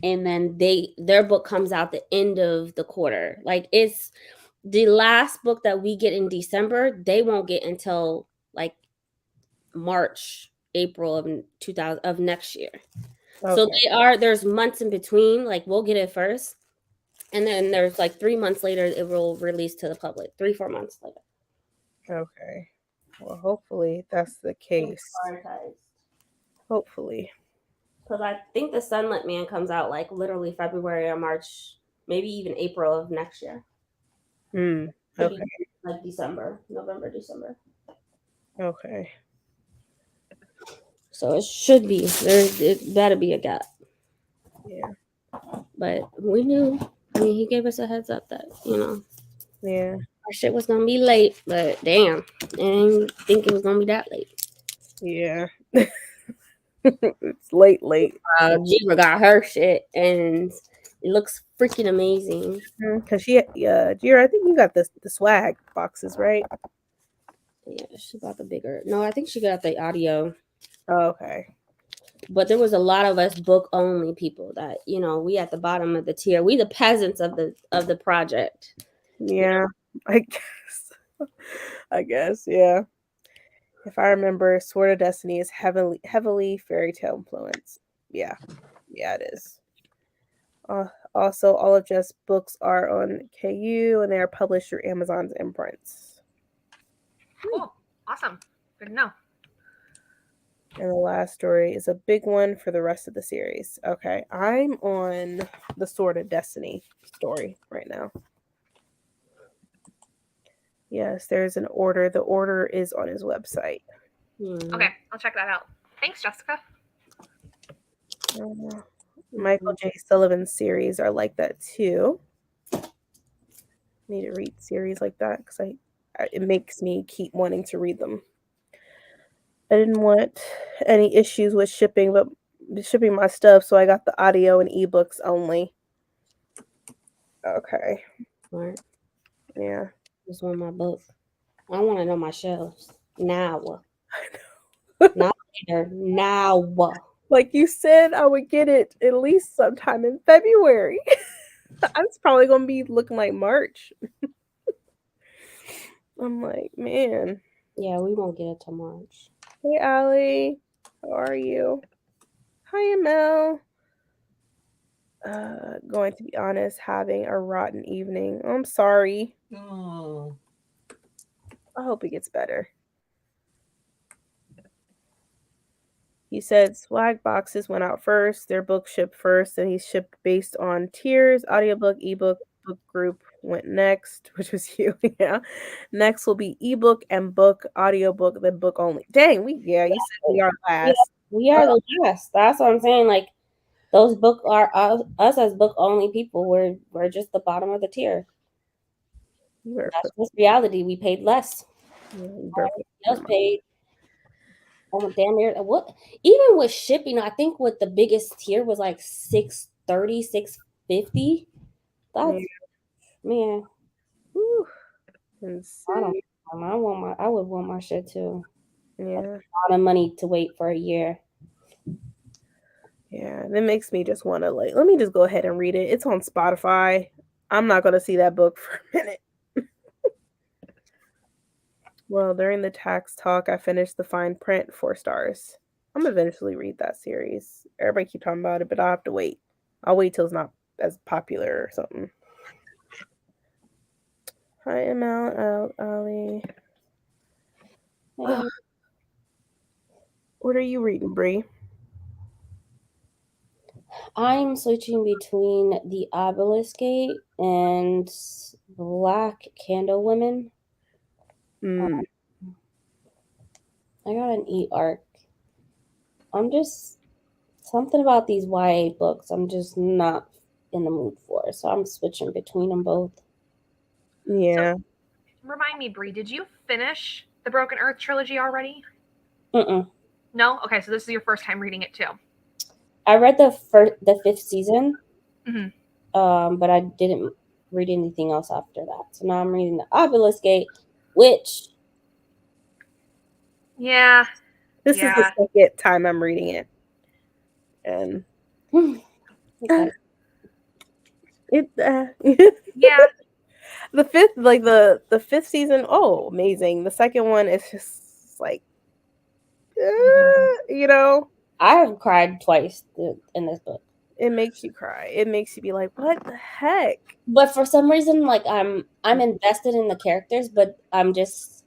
and then their book comes out the end of the quarter. Like it's the last book that we get in December. They won't get until like March, April of next year. okay. So there's months in between. Like we'll get it first, and then there's like 3 months later it will release to the public. 3-4 months later. Okay. Well, hopefully that's the case. Hopefully. Because I think the Sunlit Man comes out like literally February or March, maybe even April of next year. Okay. Like November, December. Okay. So it should be it better be a gap. Yeah. But we knew. I mean, he gave us a heads up that Yeah. our shit was gonna be late. But damn, I didn't think it was gonna be that late. Yeah. It's late. Jiva got her shit, and it looks freaking amazing. Because Jira, I think you got the swag boxes, right? Yeah, she got the bigger. No, I think she got the audio. Oh, okay. But there was a lot of us book only people that we at the bottom of the tier. We the peasants of the project. Yeah, I guess, yeah. If I remember, Sword of Destiny is heavily fairy tale influence. Yeah, it is. Also, all of Jess' books are on KU and they are published through Amazon's imprints. Cool, awesome, good to know. And the last story is a big one for the rest of the series. Okay, I'm on the Sword of Destiny story right now. Yes, there's an order. The order is on his website. Okay, I'll check that out. Thanks, Jessica. Michael J. Sullivan series are like that too. Need to read series like that because it makes me keep wanting to read them. I didn't want any issues with shipping my stuff, so I got the audio and ebooks only. Okay. Smart. Yeah. Just want my book. I want to know my shelves now. I know. Not later. Now. Like you said, I would get it at least sometime in February. It's probably gonna be looking like March. I'm like, man. Yeah, we won't get it till March. Hey, Allie. How are you? Hi, Mel. Going to be honest, having a rotten evening. I'm sorry. Oh. I hope it gets better. He said swag boxes went out first, their book shipped first, and he shipped based on tiers. Audiobook, ebook, book group went next, which was you. Yeah. Next will be ebook and book, audiobook, then book only. Dang, you said we are last. We are the last. That's what I'm saying. Like those book are us as book only people. We're just the bottom of the tier. That's just reality. We paid less. Everybody else paid damn near what? Even with shipping, I think what the biggest tier was like $630, $650. That's man. Whew. I would want my shit too. Yeah. That's a lot of money to wait for a year. Yeah, that makes me just want to let me just go ahead and read it. It's on Spotify. I'm not going to see that book for a minute. Well, during the tax talk, I finished the fine print 4 stars. I'm eventually read that series. Everybody keep talking about it, but I'll have to wait. I'll wait till it's not as popular or something. Hi, ML, Ali. What are you reading, Bree? I'm switching between The Obelisk Gate and Black Candle Women. I got an e-arc. I'm just something about these YA books I'm just not in the mood for, so I'm switching between them both. Yeah. So, remind me, Bree, did you finish the Broken Earth trilogy already? No? Okay, so this is your first time reading it too. I read the 5th season, but I didn't read anything else after that. So now I'm reading The Obelisk Gate, which this is the second time I'm reading it, and yeah. The fifth, like the 5th season, oh, amazing. The second one is just like, you know. I have cried twice in this book. It makes you cry. It makes you be like, what the heck? But for some reason, like I'm invested in the characters, but I'm just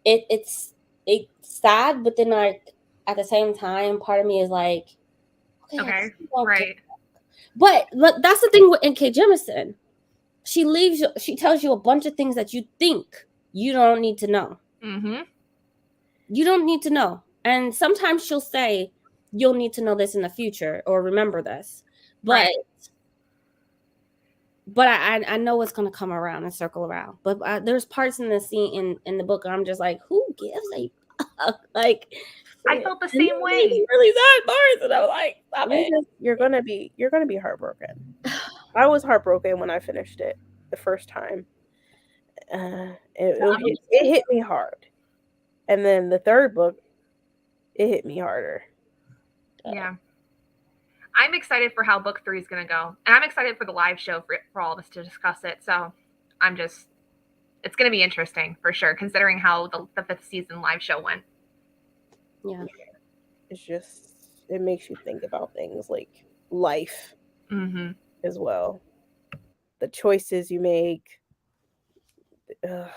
it's sad, but then like at the same time, part of me is like, okay, right. But that's the thing with N.K. Jemisin. She tells you a bunch of things that you think you don't need to know. You don't need to know. And sometimes she'll say, you'll need to know this in the future or remember this. But I know it's going to come around and circle around. But there's parts in the scene in the book I'm just like, who gives a fuck? Like, I felt the same way. Really sad parts, and I was like, stop it. You're gonna be heartbroken. I was heartbroken when I finished it the first time. It hit me hard, and then the third book, it hit me harder. Yeah. I'm excited for how book 3 is going to go. And I'm excited for the live show for all of us to discuss it. So it's going to be interesting for sure, considering how the 5th season live show went. Yeah. It's just, it makes you think about things like life as well. The choices you make, the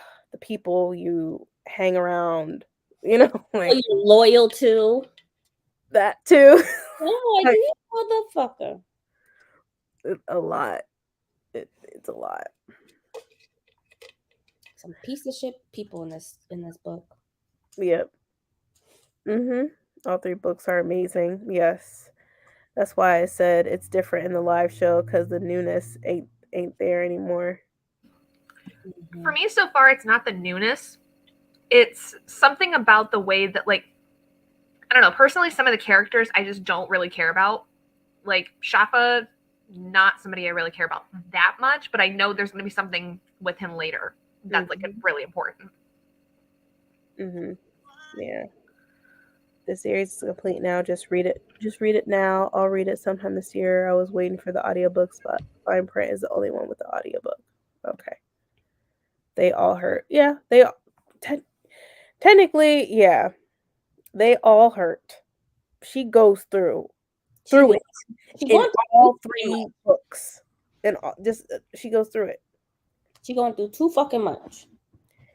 people you hang around, you know, like you're loyal to. That too. Oh, like, you motherfucker. A lot. It's a lot. Some piece of shit people in this book. Yep. Mhm. All 3 books are amazing. Yes. That's why I said it's different in the live show because the newness ain't there anymore. For me, so far, it's not the newness. It's something about the way that, like, I don't know. Personally, some of the characters I just don't really care about. Like Shafa, not somebody I really care about that much, but I know there's going to be something with him later that's like really important. Mhm. Yeah. The series is complete now. Just read it. Just read it now. I'll read it sometime this year. I was waiting for the audiobooks, but Fine Print is the only one with the audiobook. Okay. They all hurt. Yeah, technically, yeah. They all hurt. She goes through She it in going all through 3 books. And just she goes through it. she going through too fucking much.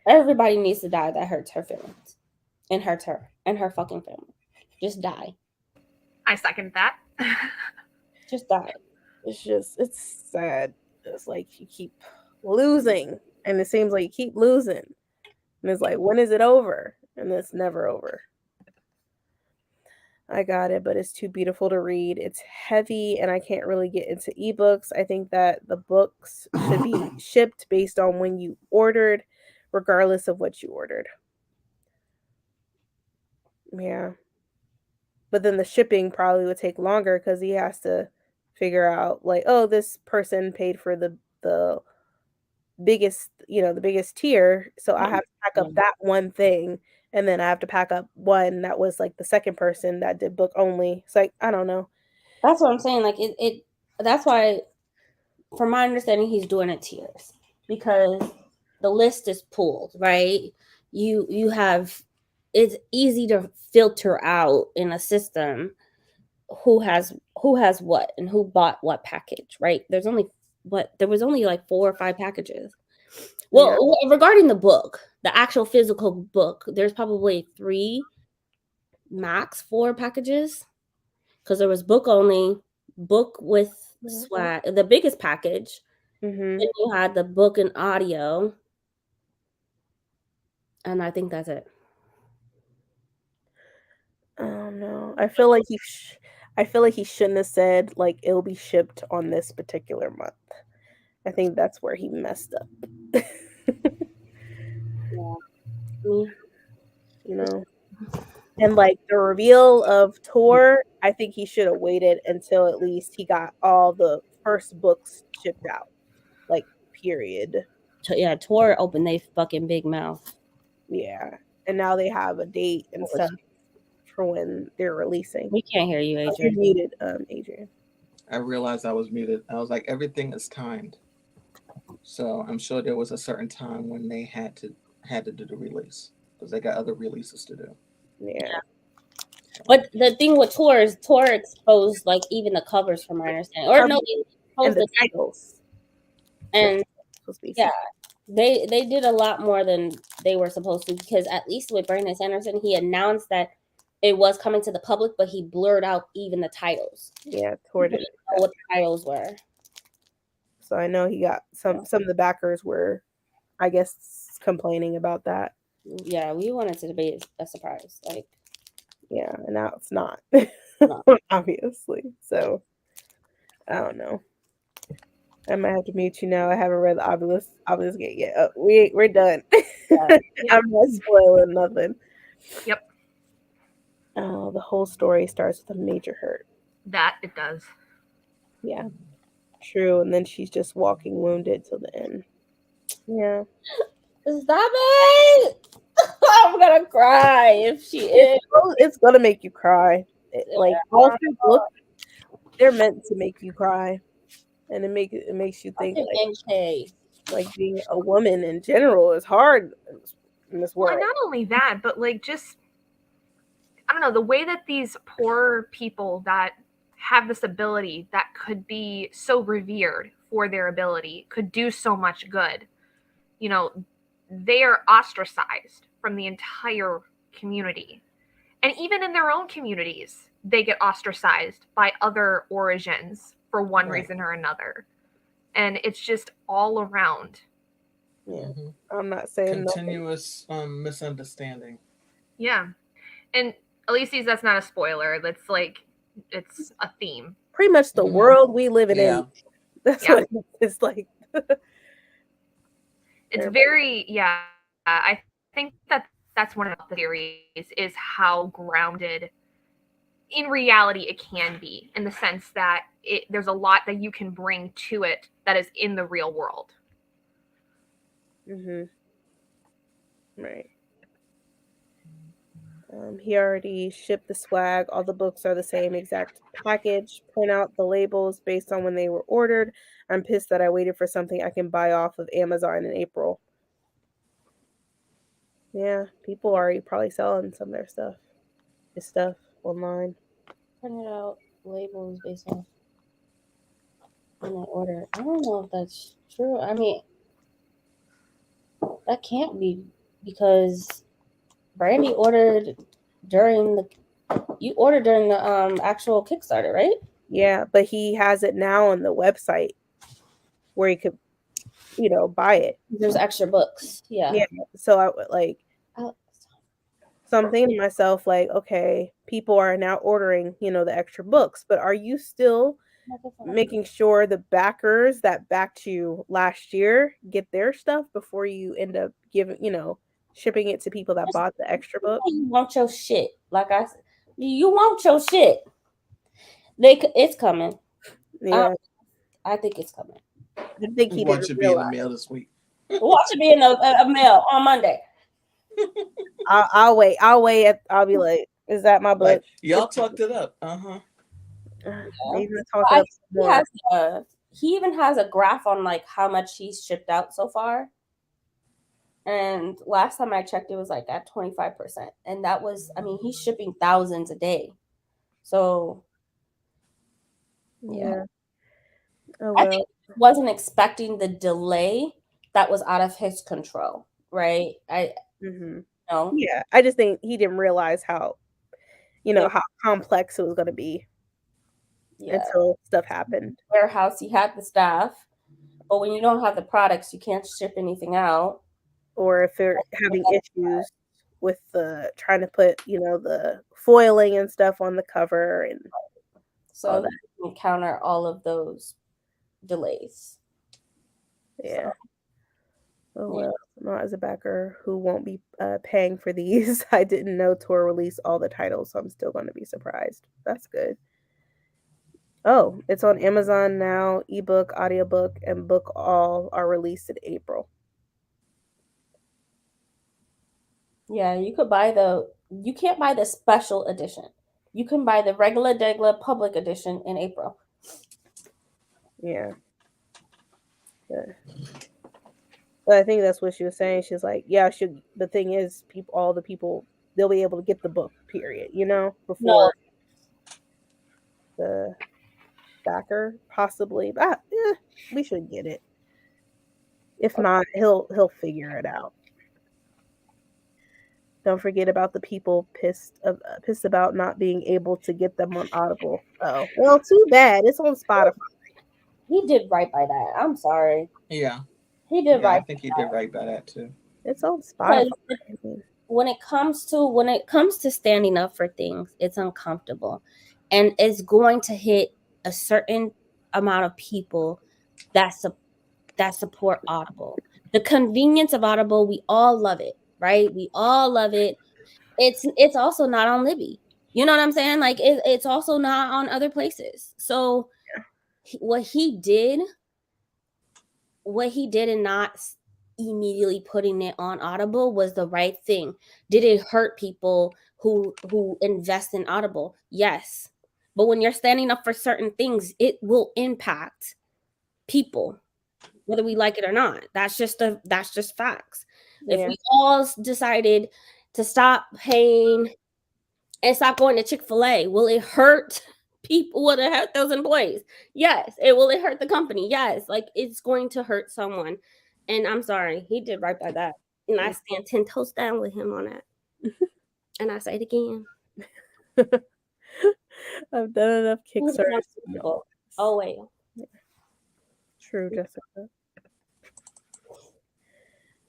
Everybody needs to die that hurts her feelings. And hurts her and her fucking family. Just die. I second that. Just die. It's sad. It's like you keep losing, and it seems like you keep losing. And it's like, when is it over? And it's never over. I got it, but it's too beautiful to read. It's heavy, and I can't really get into ebooks. I think that the books should be shipped based on when you ordered, regardless of what you ordered. Yeah. But then the shipping probably would take longer because he has to figure out, like, oh, this person paid for the biggest, the biggest tier, so I have to pack up that one thing, and then I have to pack up one that was like the second person that did book only. It's like, I don't know. That's what I'm saying. Like it that's why, from my understanding, he's doing it tiers because the list is pulled, right? You have, it's easy to filter out in a system who has what and who bought what package, right? There was only like 4 or 5 packages. Well, regarding the book, the actual physical book, there's probably 3, max 4 packages, because there was book only, book with swag, the biggest package. Mm-hmm. Then you had the book and audio, and I think that's it. Oh no, I feel like he shouldn't have said like it'll be shipped on this particular month. I think that's where he messed up. Yeah. Me. And like the reveal of Tor, I think he should have waited until at least he got all the first books shipped out. Like, period. Yeah, Tor opened they fucking big mouth. Yeah. And now they have a date and stuff for when they're releasing. We can't hear you, Adrian. You're muted, Adrian. I realized I was muted. I was like, everything is timed. So I'm sure there was a certain time when they had to do the release because they got other releases to do. Yeah. But the thing with Tor is Tor exposed like even the covers, from my understanding, or no, and the titles. And yeah, they did a lot more than they were supposed to, because at least with Brandon Sanderson, he announced that it was coming to the public, but he blurred out even the titles. Yeah, Tor did what the titles were. So I know he got some of the backers were, I guess, complaining about that. Yeah, we wanted to be a surprise, like. Yeah, and now it's not, obviously. So I don't know. I might have to mute you now. I haven't read the obelisk yet. Oh, we're done. Yeah. I'm not spoiling nothing. Yep. Oh, the whole story starts with a major hurt. That it does. Yeah, true. And then she's just walking wounded till the end. Yeah. Stop it! I'm gonna cry if she is. It's gonna make you cry. Like all 3 books, they're meant to make you cry, and it makes you think like being a woman in general is hard in this world. Well, not only that, but like just I don't know, the way that these poor people that have this ability that could be so revered for their ability could do so much good. You know, they are ostracized from the entire community. And even in their own communities, they get ostracized by other origins for one reason or another. And it's just all around. Yeah. I'm not saying continuous misunderstanding. Yeah. And At least that's not a spoiler. That's like it's a theme. Pretty much the world we living Yeah. in. That's Yeah. what it's like. It's Everybody. very I think that's one of the series is how grounded in reality it can be, in the sense that there's a lot that you can bring to it that is in the real world. Mhm. Right. He already shipped the swag. All the books are the same exact package. Print out the labels based on when they were ordered. I'm pissed that I waited for something I can buy off of Amazon in April. Yeah, people are probably selling some of their stuff, his stuff online. Printed out labels based on when I order. I don't know if that's true. I mean, that can't be because Brandy ordered during the you ordered during the actual Kickstarter, right? Yeah, but he has it now on the website where you could, buy it. There's extra books. Yeah. Yeah, so I would like. Oh, So I'm thinking to myself, like, okay, people are now ordering, the extra books, but are you still making sure the backers that backed you last year get their stuff before you end up giving, shipping it to people that bought the extra book? you want your shit. Like I said, you want your shit. It's coming. Yeah, I think it's coming. I think he What didn't should be in the realize. mail this week? Watch it be in a mail on Monday. I'll wait. I'll be like, is that my book? Like y'all talked it up. Maybe we'll talk it up some more. He even has a graph on like how much he's shipped out so far. And last time I checked, it was like at 25%. And that was, I mean, he's shipping thousands a day. So Yeah. Oh I well. think he wasn't expecting the delay that was out of his control, right? No. Yeah, I just think he didn't realize how, Yeah. how complex it was going to be until stuff happened. Warehouse, he had the staff, but when you don't have the products, you can't ship anything out. Or if they're having issues with trying to put, the foiling and stuff on the cover and so you encounter all of those delays. Yeah. So, well, not as a backer who won't be paying for these. I didn't know Tor released all the titles, so I'm still going to be surprised. That's good. Oh, it's on Amazon now. Ebook, audiobook, and book all are released in April. Yeah, you can't buy the special edition. You can buy the regular public edition in April. Yeah. But I think that's what she was saying. She's like, yeah, the thing is, all the people, they'll be able to get the book, period, before the backer, possibly. But we should get it. If not, he'll figure it out. Don't forget about the people pissed about not being able to get them on Audible. Oh, well, too bad. It's on Spotify. He did right by that. I'm sorry. Yeah. He did right. I think he did right by that too. It's on Spotify. When it comes to standing up for things, it's uncomfortable, and it's going to hit a certain amount of people that support Audible. The convenience of Audible, we all love it, right? We all love it. It's also not on Libby. You know what I'm saying? Like it's also not on other places. So what he did and not immediately putting it on Audible was the right thing. Did it hurt people who invest in Audible? Yes. But when you're standing up for certain things, it will impact people, whether we like it or not. That's just facts. Yeah. If we all decided to stop paying and stop going to Chick-fil-A, will it hurt people? Will it hurt those employees? Yes. Will it hurt the company? Yes. Like it's going to hurt someone. And I'm sorry, he did right by that. And I stand 10 toes down with him on that. And I say it again. I've done enough Kickstarters. Oh, wait. True, Jessica.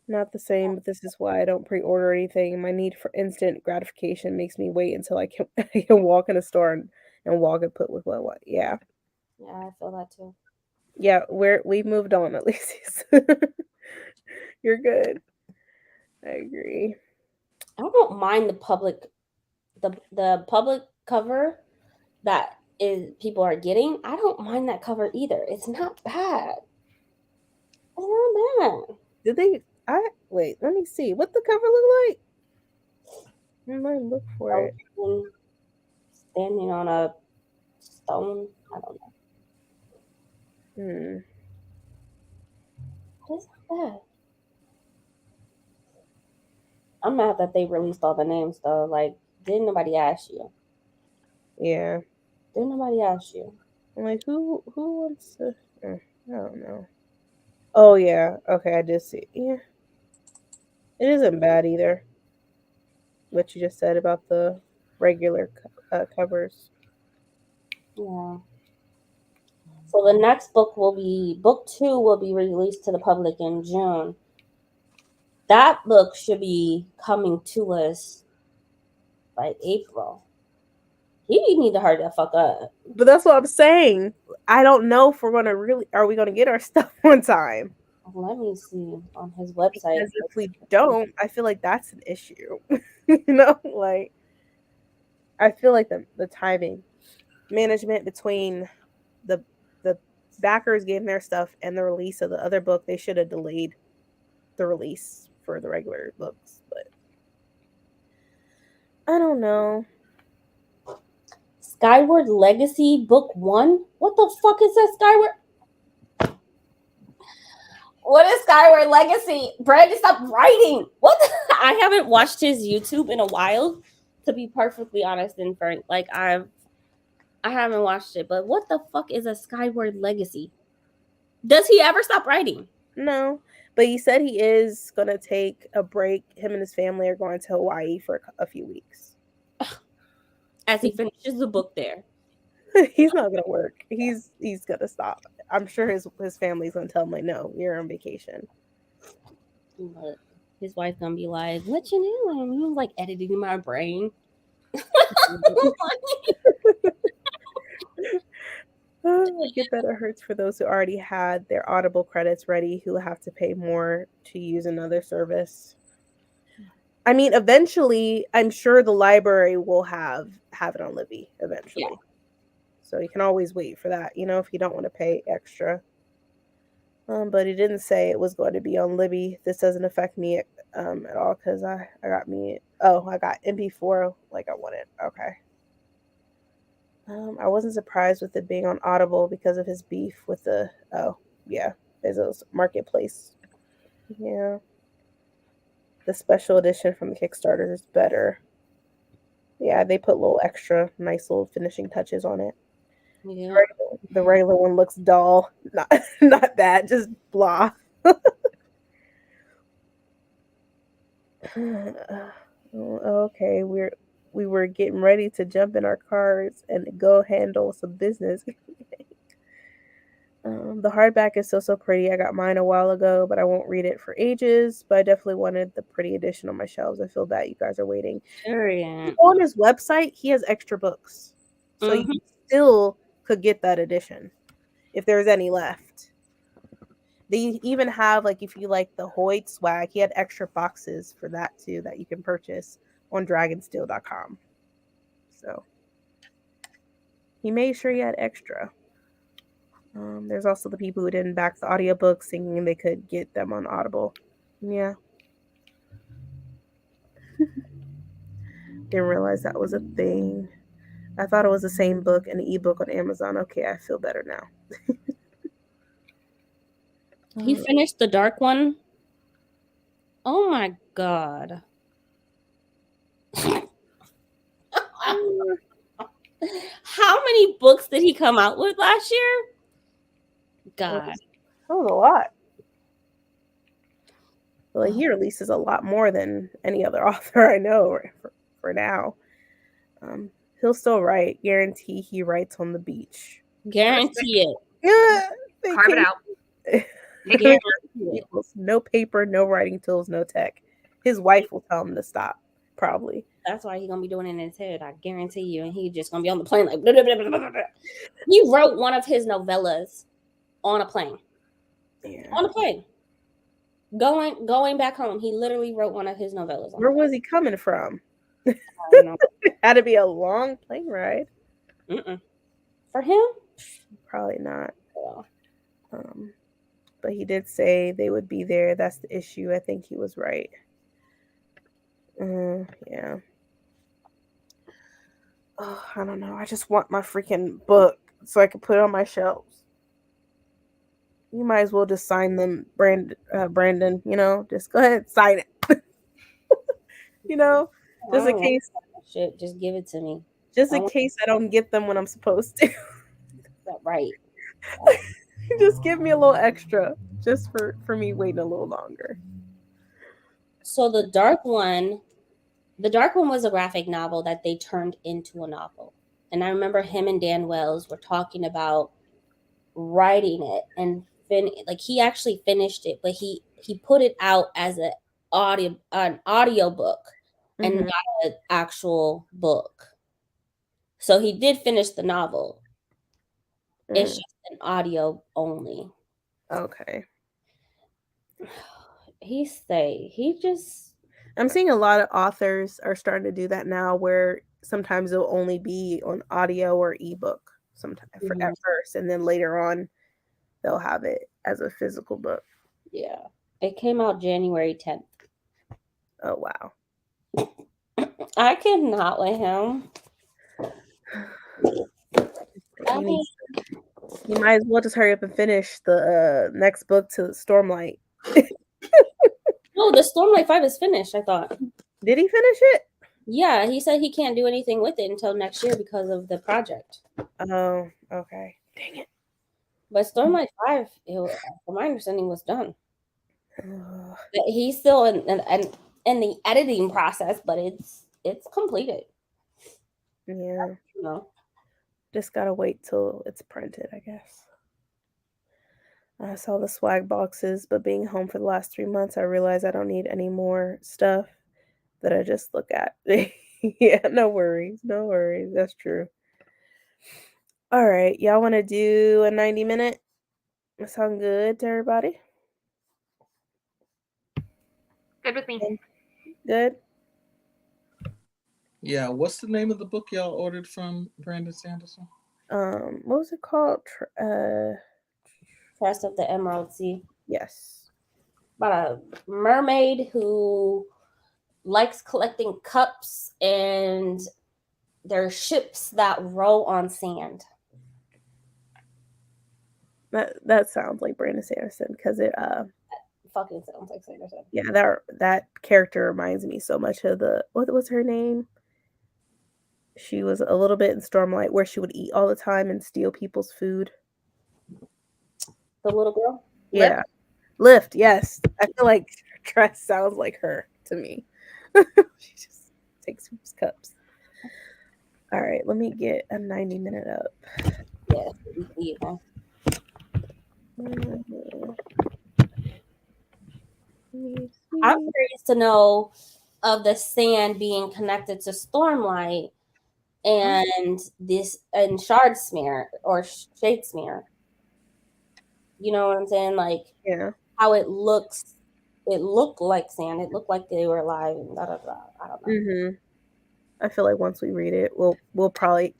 Not the same, but this is why I don't pre-order anything. My need for instant gratification makes me wait until I can, I can walk in a store and walk and put with what I want. Yeah. Yeah, I feel that too. Yeah, we've moved on at least. You're good. I agree. I don't mind the public cover that is people are getting. I don't mind that cover either. It's not bad. It's not bad. Did they I wait, let me see. What the cover look like? I might look for So, it. standing on a stone. I don't know. Hmm. It's not bad. I'm mad that they released all the names though. Like, didn't nobody ask you? Yeah. Didn't nobody ask you? I'm like, who wants to I don't know. Oh yeah. Okay, I did see. Yeah. It isn't bad either. What you just said about the regular covers. Yeah. So the next book 2 will be released to the public in June. That book should be coming to us by April. He need to hurry the fuck up. But that's what I'm saying. I don't know if we're gonna really are we gonna get our stuff on time. Let me see on his website. Because if we don't, I feel like that's an issue. Like I feel like the timing management between the the backers getting their stuff and the release of the other book, they should have delayed the release for the regular books, but I don't know. Skyward Legacy Book 1? What the fuck is that Skyward? What is Skyward Legacy? Brandon, stop writing. What? I haven't watched his YouTube in a while, to be perfectly honest and frank. Like I haven't watched it, but what the fuck is a Skyward Legacy? Does he ever stop writing? No, but he said he is gonna take a break. Him and his family are going to Hawaii for a few weeks. As he finishes the book there. He's not gonna work. He's gonna stop. I'm sure his family's gonna tell him like, no, you're on vacation. But his wife's gonna be like, "What you doing?" He was like editing my brain. I get that it hurts for those who already had their Audible credits ready who have to pay more to use another service. I mean, eventually, I'm sure the library will have it on Libby eventually. Yeah. So you can always wait for that, if you don't want to pay extra. But he didn't say it was going to be on Libby. This doesn't affect me at all because I got MP4 like I wanted. Okay. I wasn't surprised with it being on Audible because of his beef with the Bezos Marketplace. Yeah. The special edition from the Kickstarter is better. Yeah, they put little extra nice little finishing touches on it. Yeah. The regular one looks dull. Not that, just blah. Okay, we were getting ready to jump in our cars and go handle some business. The hardback is so pretty. I got mine a while ago, but I won't read it for ages. But I definitely wanted the pretty edition on my shelves. I feel bad you guys are waiting. Sure, yeah. On his website, he has extra books, so you still could get that edition if there's any left. They even have, like, if you like the Hoyt swag, he had extra boxes for that too that you can purchase on dragonsteel.com. So he made sure he had extra. There's also the people who didn't back the audiobooks thinking they could get them on Audible. Yeah. Didn't realize that was a thing. I thought it was the same book and the ebook on Amazon. Okay, I feel better now. He finished the dark one. Oh my god. How many books did he come out with last year? God. That was a lot. Well, he releases a lot more than any other author I know for now. He'll still write. Guarantee he writes on the beach. Guarantee it. Yeah. Carve it out. I guarantee you. No paper, no writing tools, no tech. His wife will tell him to stop, probably. That's why he's gonna be doing it in his head. I guarantee you. And he's just gonna be on the plane like. Blah, blah, blah, blah, blah, blah. He wrote one of his novellas on a plane. Yeah. On a plane. Going back home, he literally wrote one of his novellas. Where was he coming from? I don't know. It had to be a long plane ride. For him, Probably not. yeah. But he did say they would be there. That's the issue. I think he was right. Yeah. Oh, I don't know. I just want my freaking book so I can put it on my shelves. You might as well just sign them, Brandon. You know, just go ahead, sign it. You know, just in case. Shit, just give it to me. Just in case I don't get them when I'm supposed to. Right. Just give me a little extra, just for me waiting a little longer. So the dark one was a graphic novel that they turned into a novel, and I remember him and Dan Wells were talking about writing it and like he actually finished it, but he put it out as an audio book and not an actual book. So he did finish the novel. It's just an audio only. Okay. I'm seeing a lot of authors are starting to do that now, where sometimes it'll only be on audio or ebook sometimes at first, and then later on they'll have it as a physical book. Yeah. It came out January 10th. Oh, wow. I cannot with him. You might as well just hurry up and finish the next book to Stormlight. No, the Stormlight 5 is finished, I thought. Did he finish it? Yeah, he said he can't do anything with it until next year because of the project. Oh, okay. Dang it. But Stormlight 5, from my understanding, was done. He's still in the editing process, but it's completed. Yeah. Just gotta wait till it's printed, I guess. I saw the swag boxes, but being home for the last 3 months, I realized I don't need any more stuff that I just look at. Yeah, no worries. No worries. That's true. All right. Y'all want to do a 90-minute? That sound good to everybody? Good with me. Good? Yeah. What's the name of the book y'all ordered from Brandon Sanderson? What was it called? Trust of the Emerald Sea. Yes. About a mermaid who likes collecting cups, and they're ships that row on sand. That sounds like Brandon Sanderson, because it fucking sounds like Sanderson. Yeah, that character reminds me so much of what was her name? She was a little bit in Stormlight, where she would eat all the time and steal people's food. The little girl? Yeah. Lift, yes. I feel like her dress sounds like her to me. She just takes people's cups. All right, let me get a 90-minute up. Yeah. I'm curious to know of the sand being connected to Stormlight and Shardsmere or Shadesmere. You know what I'm saying? Like, how it looks. It looked like sand. It looked like they were alive. And I don't know. I feel like once we read it, we'll probably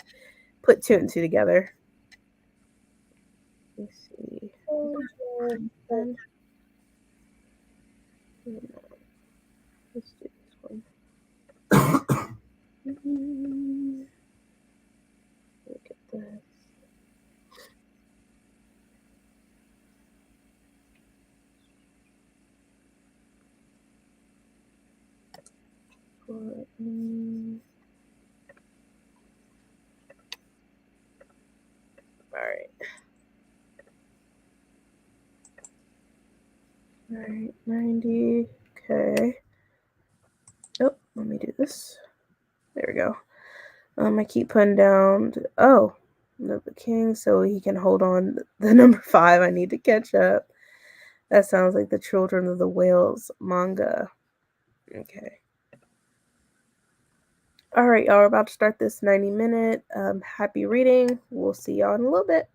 put 2 and 2 together. Let's see. Let's do this one. Look at this. All right, 90. Okay. Oh, let me do this. There we go. I keep putting down. The king, so he can hold on the number 5. I need to catch up. That sounds like the Children of the Whales manga. Okay. All right, y'all. We're about to start this 90-minute. Happy reading. We'll see y'all in a little bit.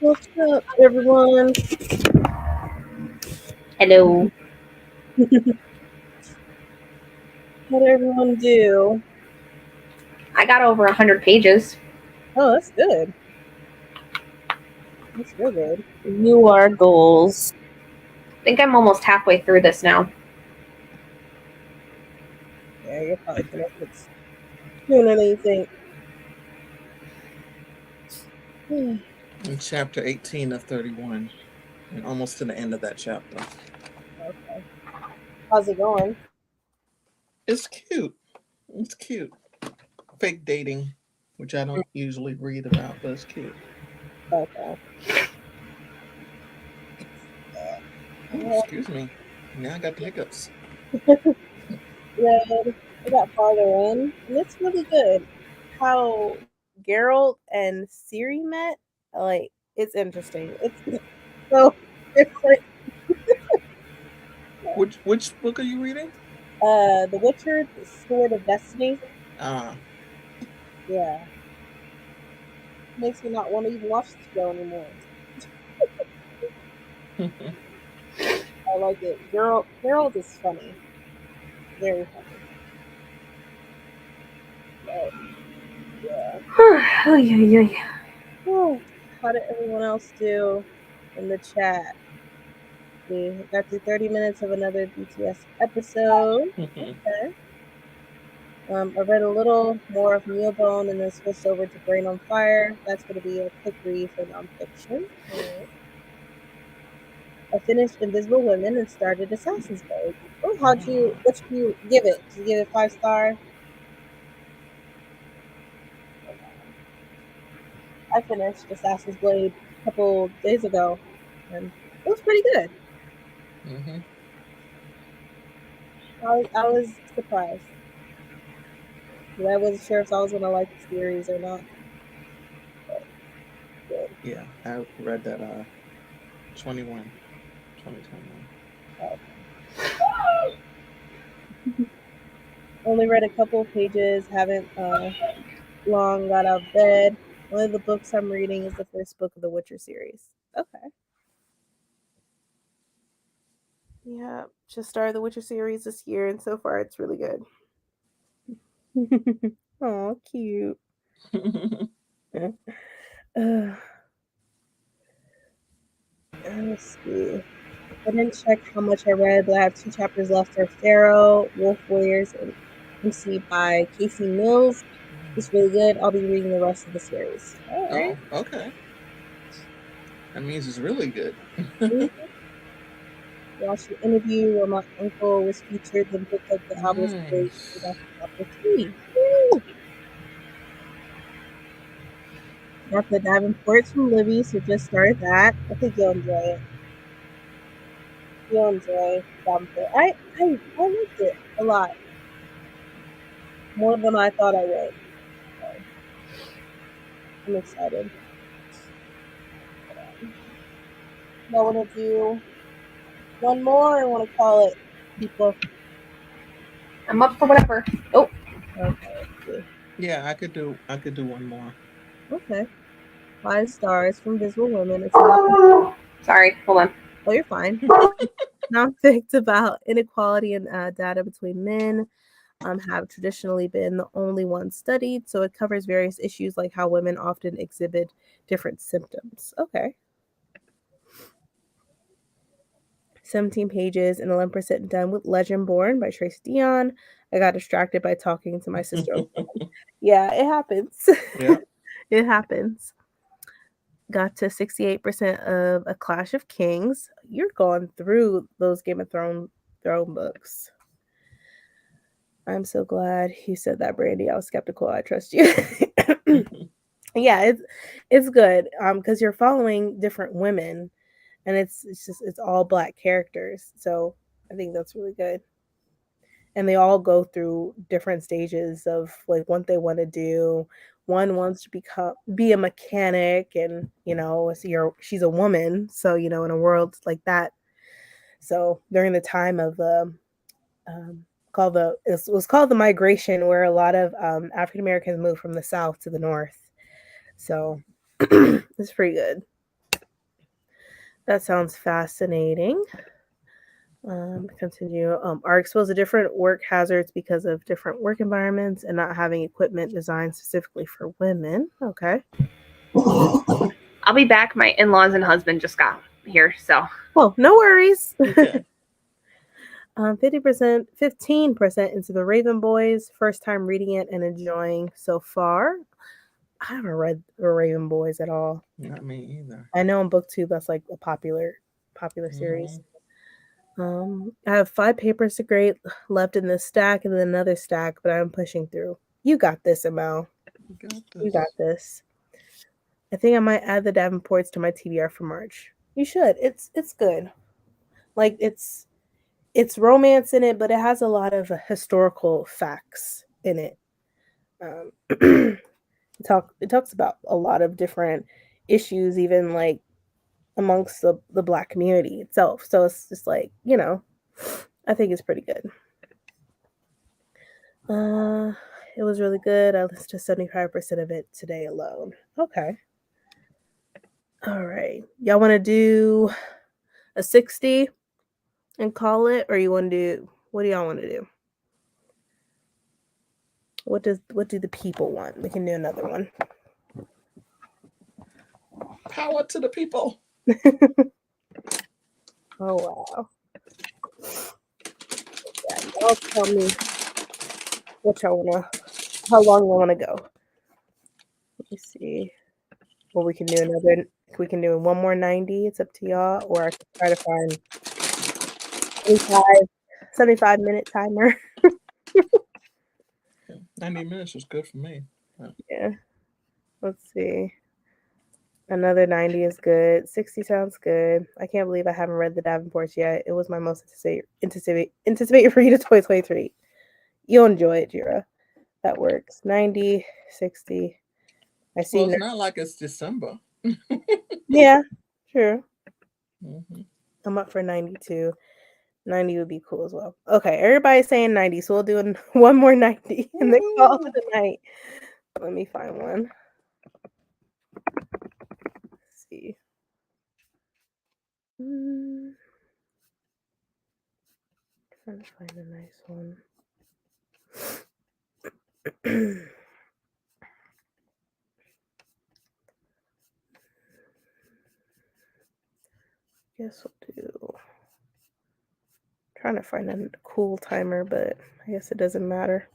What's up, everyone? Hello. How did everyone do? I got over 100 pages. Oh, that's good. That's real good. You are goals. I think I'm almost halfway through this now. Yeah, you're probably finished it sooner than you think. In chapter 18 of 31, and almost to the end of that chapter. Okay. How's it going? It's cute. It's cute. Fake dating, which I don't usually read about, but it's cute. Okay. Ooh, excuse me. Now I got the hiccups. Yeah, I got farther in, and it's really good. How Geralt and Ciri met, like, it's interesting. It's so different. Which book are you reading? The Witcher, the Sword of Destiny. Ah. Yeah, makes me not want to even watch the show anymore. I like it. Geralt is funny, very funny. But yeah. How did everyone else do in the chat? We got through 30 minutes of another BTS episode. Okay. I read a little more of Neobone and then switched over to Brain on Fire. That's going to be a quick read for nonfiction. All right. I finished Invisible Women and started Assassin's Blade. Oh, what should you give it? Did you give it 5 star? I finished Assassin's Blade a couple days ago, and it was pretty good. Mm-hmm. I was surprised. I wasn't sure if I was going to like the series or not. But good. Yeah, I read that 21, 2021. Only read a couple pages, haven't long got out of bed. One of the books I'm reading is the first book of the Witcher series. Okay. Yeah, just started the Witcher series this year, and so far it's really good. Oh, cute. Let's see. I didn't check how much I read, but I have 2 chapters left for Pharaoh, Wolf Warriors, and MC by Casey Mills. It's really good. I'll be reading the rest of the series. All right. Oh, okay. That means it's really good. Watched the interview where my uncle was featured and picked up the album story Nice. after chapter 3. Got the Davenports from Libby, so just started that. I think you'll enjoy it. You'll enjoy Davenport. I liked it a lot. More than I thought I would. So I'm excited. I want to do one more. I want to call it people. I'm up for whatever. Oh, Okay, let's see. Yeah, I could do one more. Okay. 5 stars from Visible Women. It's not. sorry. Hold on. Oh, you're fine. Nonfict about inequality and data between men. Have traditionally been the only ones studied, so it covers various issues like how women often exhibit different symptoms. Okay. 17 pages, and 11% done with Legend Born by Tracy Dion. I got distracted by talking to my sister. Yeah, it happens. Yeah. It happens. Got to 68% of A Clash of Kings. You're going through those Game of Throne books. I'm so glad you said that, Brandy. I was skeptical. I trust you. Yeah, it's good because you're following different women, and it's all black characters. So I think that's really good. And they all go through different stages of like what they want to do. One wants to be a mechanic, and she's a woman, so in a world like that. So during the time of it was called the migration, where a lot of African Americans moved from the south to the north. So it's pretty good. That sounds fascinating. Continue. Are exposed to different work hazards because of different work environments and not having equipment designed specifically for women. Okay. I'll be back. My in-laws and husband just got here, so. Oh, no worries. Okay. 50%, 15% into the Raven Boys. First time reading it and enjoying so far. I haven't read the Raven Boys at all. Not me either. I know on BookTube that's like a popular series. I have 5 papers to grade left in this stack and then another stack, but I'm pushing through. You got this, Amel. You got You got this. this. I think I might add the Davenports to my TBR for March. You should. It's good. Like it's romance in it, but it has a lot of historical facts in it. It talks about a lot of different issues, even like amongst the Black community itself. So it's just like, I think it's pretty good. It was really good. I listened to 75% of it today alone. Okay. All right. Y'all want to do a 60 and call it, or you want to do, what do y'all want to do? What do the people want? We can do another one. Power to the people. Oh wow. Yeah, y'all tell me how long you wanna go. Let me see. Or we can do one more 90. It's up to y'all, or I can try to find 75-minute timer. 90 minutes is good for me. Yeah. Let's see. Another 90 is good. 60 sounds good. I can't believe I haven't read the Davenports yet. It was my most anticipated read of 2023. You'll enjoy it, Jira. That works. 90, 60. I see. Well, it's not like it's December. Yeah, true. Mm-hmm. I'm up for 92. 90 would be cool as well. Okay, everybody's saying 90, so we'll do one more 90 and then call it a night. Let me find one. Let's see. Trying to find a nice one. Guess we'll do. Trying to find a cool timer, but I guess it doesn't matter.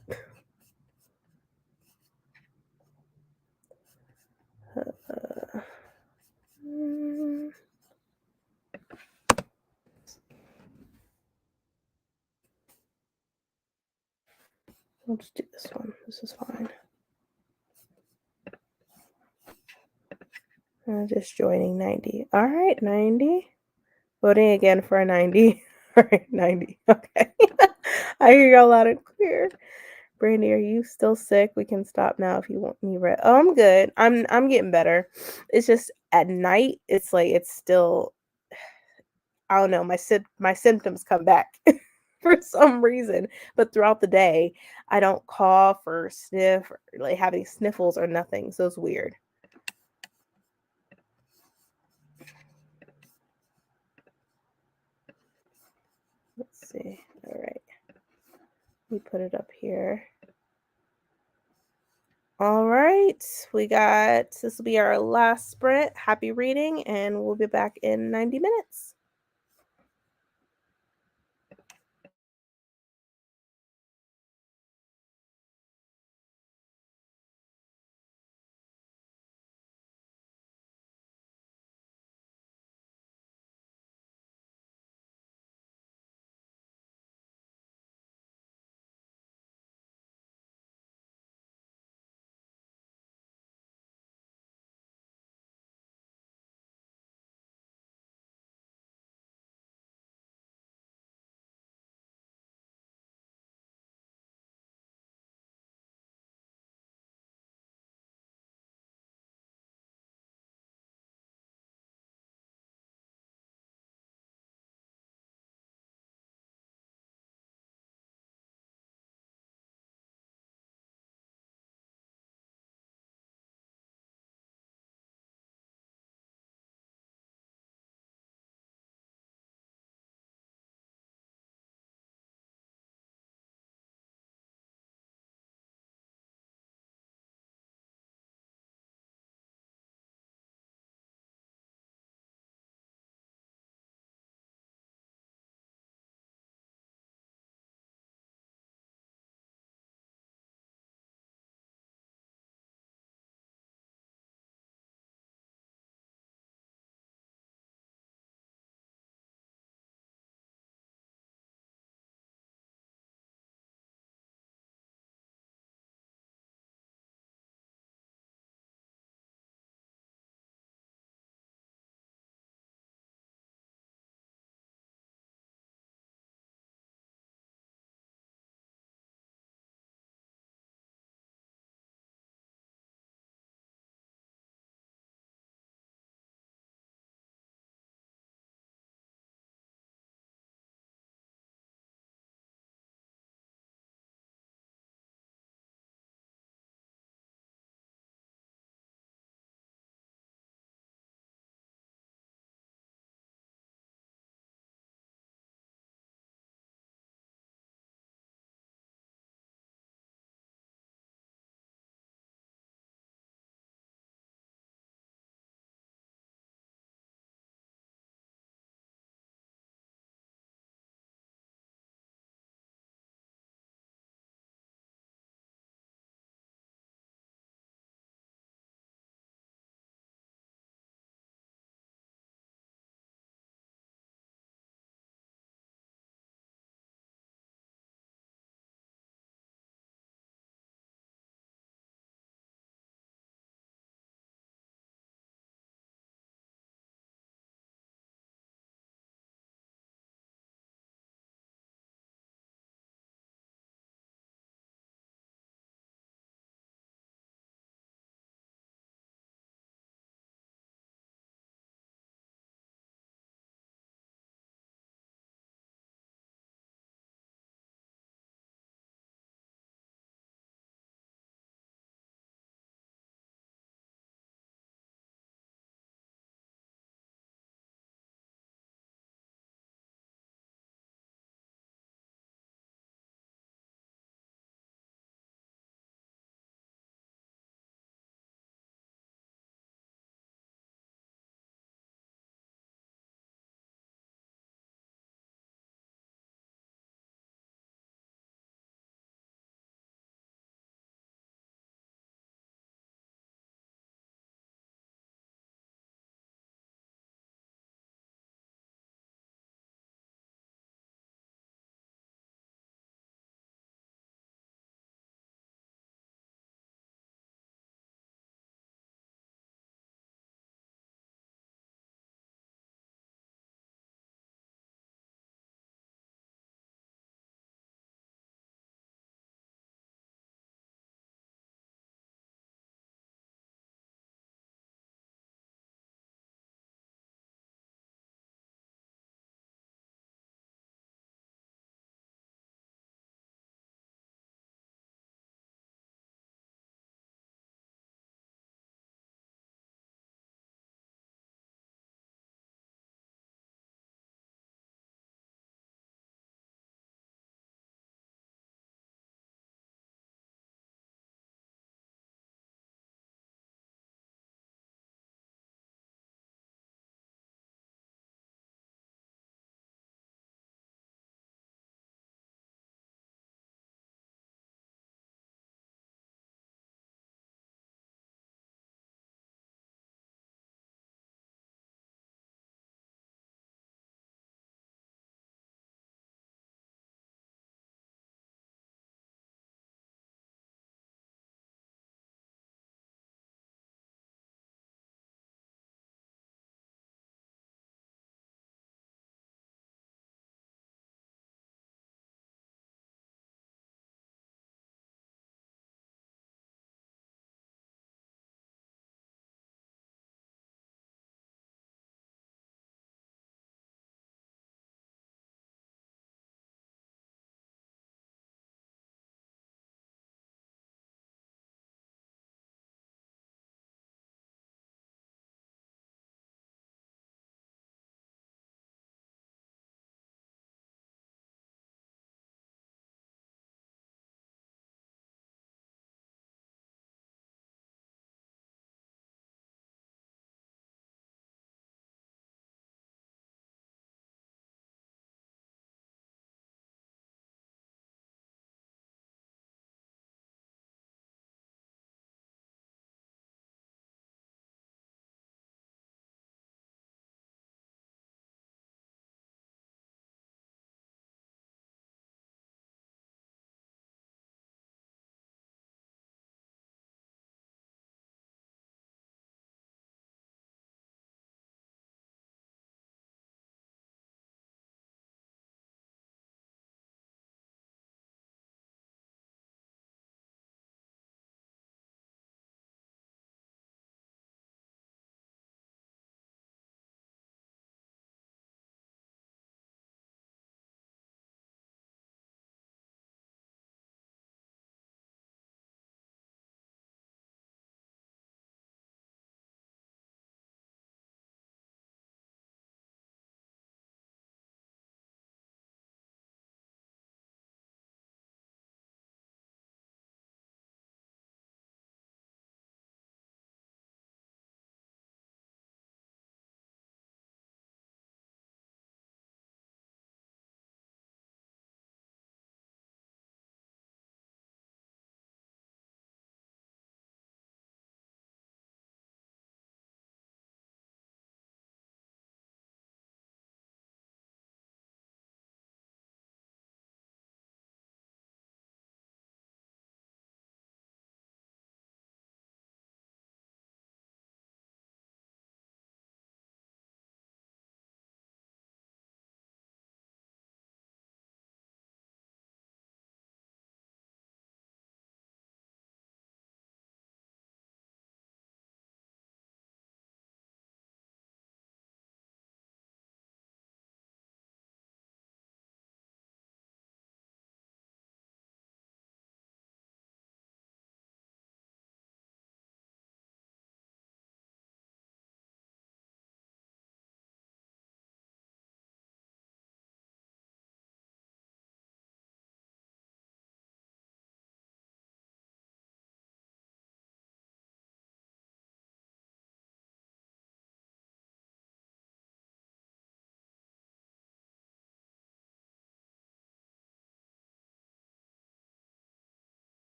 I'll just do this one. This is fine. Just joining 90. All right, 90. Voting again for a 90. All right, 90. Okay. I hear y'all loud and clear. Brandy, are you still sick? We can stop now if you want me read. Oh, I'm good. I'm getting better. It's just at night, it's like it's still, I don't know, my symptoms come back for some reason. But throughout the day, I don't cough or sniff or like having sniffles or nothing. So it's weird. Let's see. All right. Let me put it up here. All right. This will be our last sprint. Happy reading, and we'll be back in 90 minutes.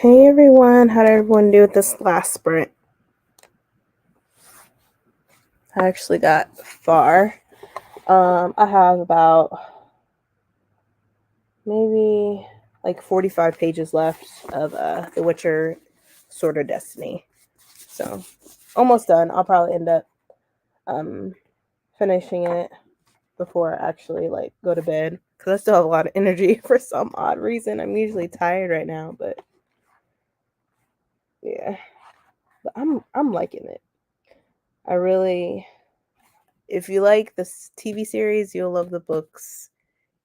Hey everyone, how did everyone do with this last sprint? I actually got far. I have about maybe like 45 pages left of The Witcher Sword of Destiny. So almost done. I'll probably end up um, finishing it before I actually like go to bed because I still have a lot of energy for some odd reason. I'm usually tired right now, but yeah, but I'm liking it. I really, if you like this TV series, you'll love the books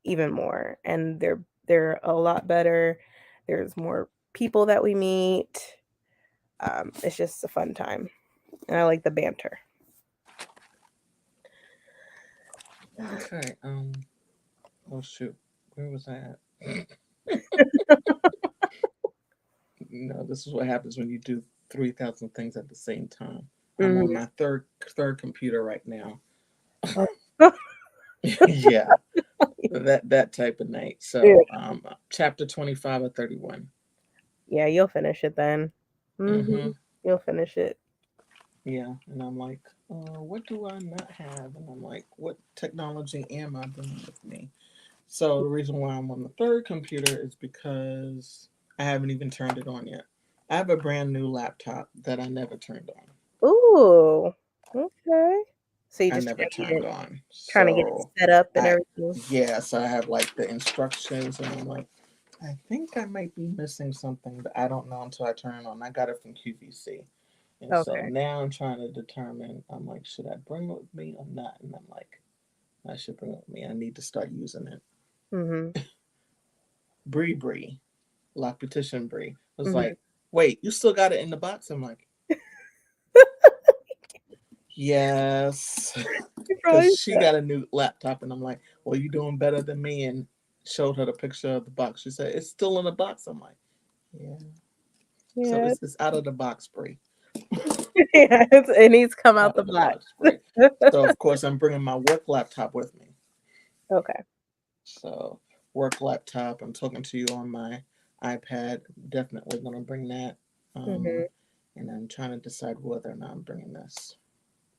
even more, and they're a lot better. There's more people that we meet. It's just a fun time, and I like the banter. Okay. Oh shoot, where was I at? This is what happens when you do 3,000 things at the same time. I'm on Mhm. my third computer right now. Oh. Yeah, that type of night. Yeah. So, chapter 25 or 31. Yeah, you'll finish it then. Mm-hmm. You'll finish it. Yeah, and I'm like, what do I not have? And I'm like, what technology am I bringing with me? So the reason why I'm on the third computer is because I haven't even turned it on yet. I have a brand new laptop that I never turned on. Ooh, okay. So you I just never turned on. trying to get it So set up and I, everything. yeah, so I have like the instructions, and I'm like, I think I might be missing something, but I don't know until I turn it on. I got it from QVC. And so Okay. now I'm trying to determine, I'm like, should I bring it with me or not? And I'm like, I should bring it with me. I need to start using it. Mhm. Bree, La Petition Bree, was Mhm. like, wait, you still got it in the box? I'm like, yes. You Because probably she got a new laptop, and I'm like, well, you doing better than me. And showed her the picture of the box. She said, it's still in the box. I'm like, yeah. So yeah. it's out of the box, Bree. Yeah, it needs to come out Out the of the box. box, Bree. So, of course, I'm bringing my work laptop with me. Okay. So, work laptop. I'm talking to you on my iPad. Definitely going to bring that. Um, Mhm. and I'm trying to decide whether or not I'm bringing this.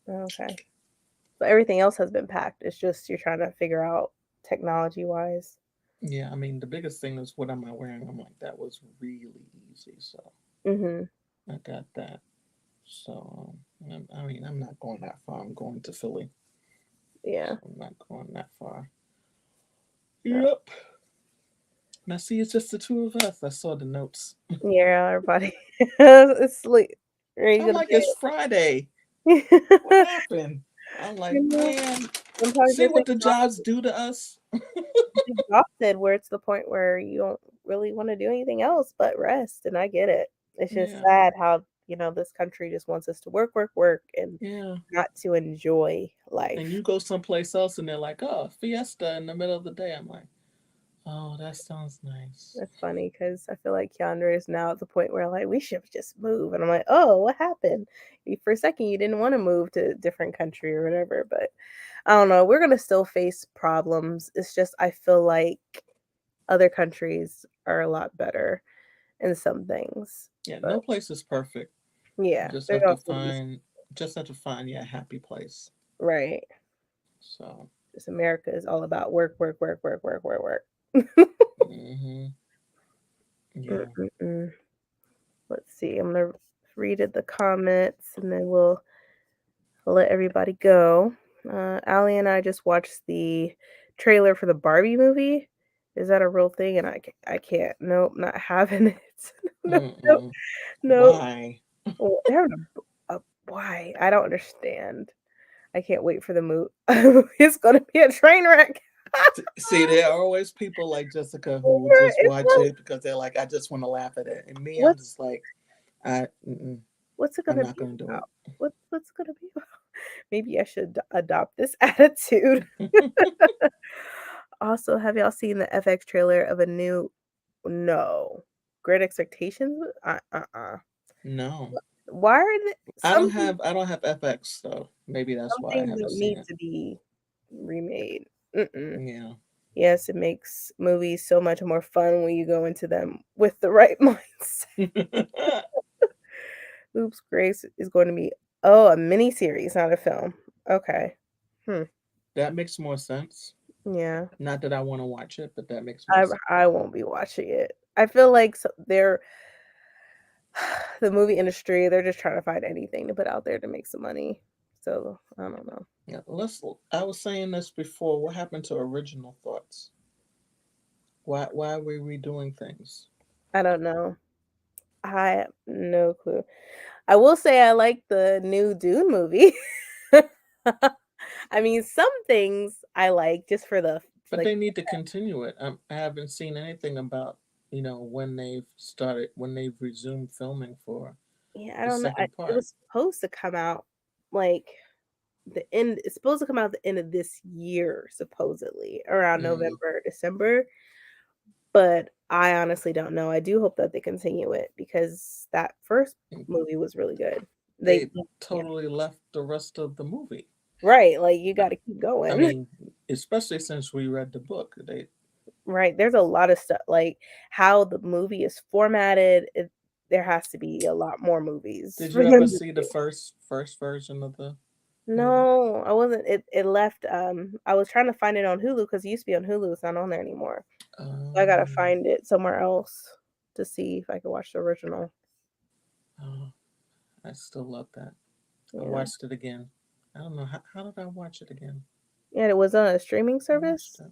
Okay. But everything else has been packed. It's just you're trying to figure out technology wise. Yeah, I mean, the biggest thing is what am I wearing? I'm like, that was really easy. So, Mhm. I got that. So, I mean, I'm not going that far. I'm going to Philly. Yeah. So, I'm not going that far. Uh, Yep. Now, see, it's just the two of us. I saw the notes. yeah, everybody is asleep. Ready to I'm go to like, it's Friday. What bed. happened? I'm like, You know, man, sometimes see just what the jobs do to us? exhausted where it's the point where you don't really want to do anything else but rest. And I get it. It's just Yeah, sad how, this country just wants us to work, work, work and yeah. not to enjoy And life. you go someplace else and they're like, oh, fiesta in the middle of the day. I'm like, oh, that sounds nice. That's funny because I feel like Keandre is now at the point where like we should just move, and I'm like, oh, what happened? For a second, you didn't want to move to a different country or whatever, but I don't know. We're gonna still face problems. It's just I feel like other countries are a lot better in some things, Yeah, but no place is perfect. You yeah, just there's have to also these find your happy place. right. So, Just America is all about work, work, work, work, work, work, work. hmm yeah. Mm-mm-mm. Let's see. I'm gonna read it the comments and then we'll let everybody go. Allie and I just watched the trailer for the Barbie movie. Is that a real thing? And I can't. Nope, not having it. No, no, Mm-mm. no. Why? Well, they're having why? I don't understand. I can't wait for the movie. It's gonna be a train wreck. See, there are always people like Jessica who will just It's watch like, it because they're like, I just want to laugh at it. And me, I'm what's just like, mm-mm, what's it I'm gonna not be going to do about? What's it gonna be about? Maybe I should adopt this attitude. it. Also, have y'all seen the FX trailer of a new no Great Expectations? No, Why are I don't have FX though. Maybe that's some why I things haven't don't seen need it. to be remade? Mm-mm. Yeah. Yes, it makes movies so much more fun when you go into them with the right mindset. Oops, Grace is going to be a mini series, not a film. Okay. Hmm. That makes more sense. Yeah. Not that I want to watch it, but that makes more sense. I won't be watching it. I feel like they're the movie industry, they're just trying to find anything to put out there to make some money. So, I don't know. Yeah, let's. I was saying this before. What happened to original thoughts? Why are we redoing things? I don't know. I have no clue. I will say I like the new Dune movie. I mean, some things I like just for the But like. they need to continue it. I haven't seen anything about when they've started, when they've resumed filming for Yeah, I the don't know. second It part. was supposed to come out like the end. It's supposed to come out the end of this year, supposedly around Mm, November, December. But I honestly don't know. I do hope that they continue it because that first movie was really good. they Yeah, totally left the rest of the movie. right. Like you got to keep I going. mean, especially since we read the book. They Right. There's a lot of stuff like how the movie is formatted. There has to be a lot more movies did for you ever them to see the do. first version of the movie? No, I wasn't. It left. I was trying to find it on Hulu because it used to be on Hulu. It's not on there anymore. So I gotta Um, find it somewhere else to see if I can watch the original. oh, I still love that. I Yeah. watched it again. I don't know how did I watch it again. Yeah, it was on a streaming I watched service. it.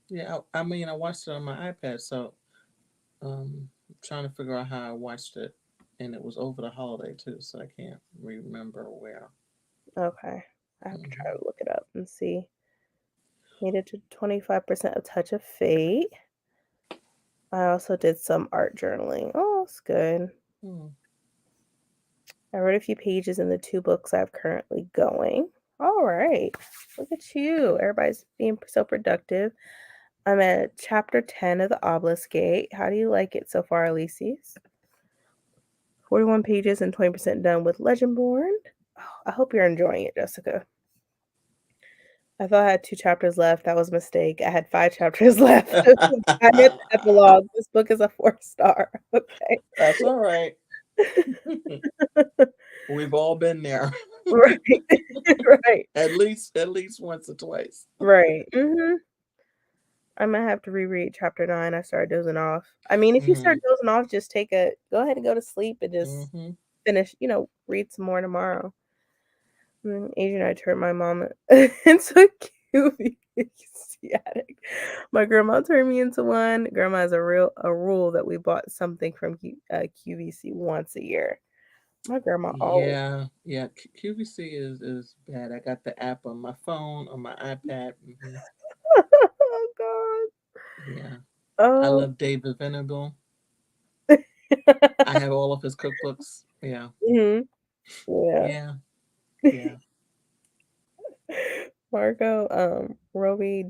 Yeah, I mean, I watched it on my iPad, so I'm trying to figure out how I watched it, and it was over the holiday too, so I can't remember where. Okay. I have to try Hmm. to look it up and see. Made it to 25% of Touch of Fate. I also did some art journaling. Oh, that's good. Hmm. I wrote a few pages in the 2 books I have currently going. All right. Look at you. Everybody's being so productive. I'm at chapter 10 of the Obelisk Gate. How do you like it so far, Elyses? 41 pages and 20% done with Legendborn. Oh, I hope you're enjoying it, Jessica. I thought I had 2 chapters left. That was a mistake. I had 5 chapters left. I hit the epilogue. This book is a 4-star. Okay. That's all right. We've all been there, Right. Right. at least once or twice. Right. I might have to reread chapter 9. I started dozing off. I mean, if you start Hmm. dozing off, just go ahead and go to sleep and just Hmm. finish, read some more tomorrow. Adrian, I turned my mom into a QVC addict. My grandma turned me into one. Grandma has a rule that we bought something from QVC once a year. My grandma always. Yeah, yeah. QVC is bad. I got the app on my phone, on my iPad. Oh God. Yeah, I Oh. love David Venable. I have all of his cookbooks. Yeah, hmm Yeah. yeah, yeah. Margot, Roby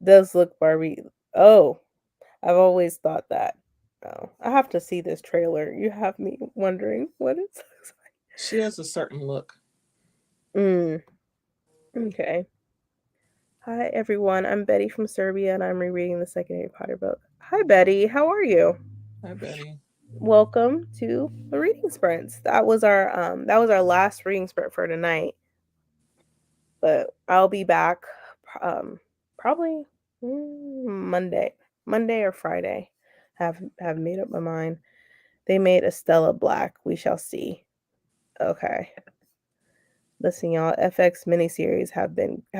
does look Barbie. Oh, I've always thought that. Oh, I have to see this trailer. You have me wondering what it looks She has a certain look. like. Okay. Hi everyone. I'm Betty from Serbia, and I'm rereading the second Harry Potter book. Hi Betty. How are you? Hi, Betty. Welcome to the reading sprints. That was our last reading sprint for tonight. But I'll be back probably Monday or Friday. Have made up my mind. They made Estella Black. We shall see. Okay. Listen, y'all. FX miniseries have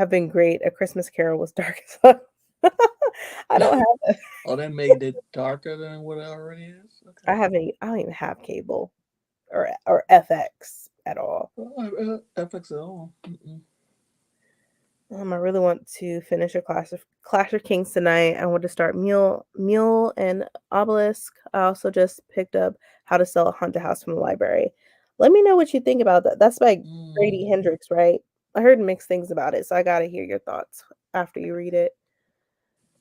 been great. A Christmas Carol was dark as fuck. I don't have. Oh, that made it darker than what it already is. Okay. I don't even have cable or FX at all. Well, FX at all. Mm-mm. I really want to finish a Clash of Kings tonight. I want to start Mule and Obelisk. I also just picked up How to Sell a Haunted House from the library. Let me know what you think about that. That's by Mm. Grady Hendrix, right? I heard mixed things about it, so I gotta hear your thoughts after you read it.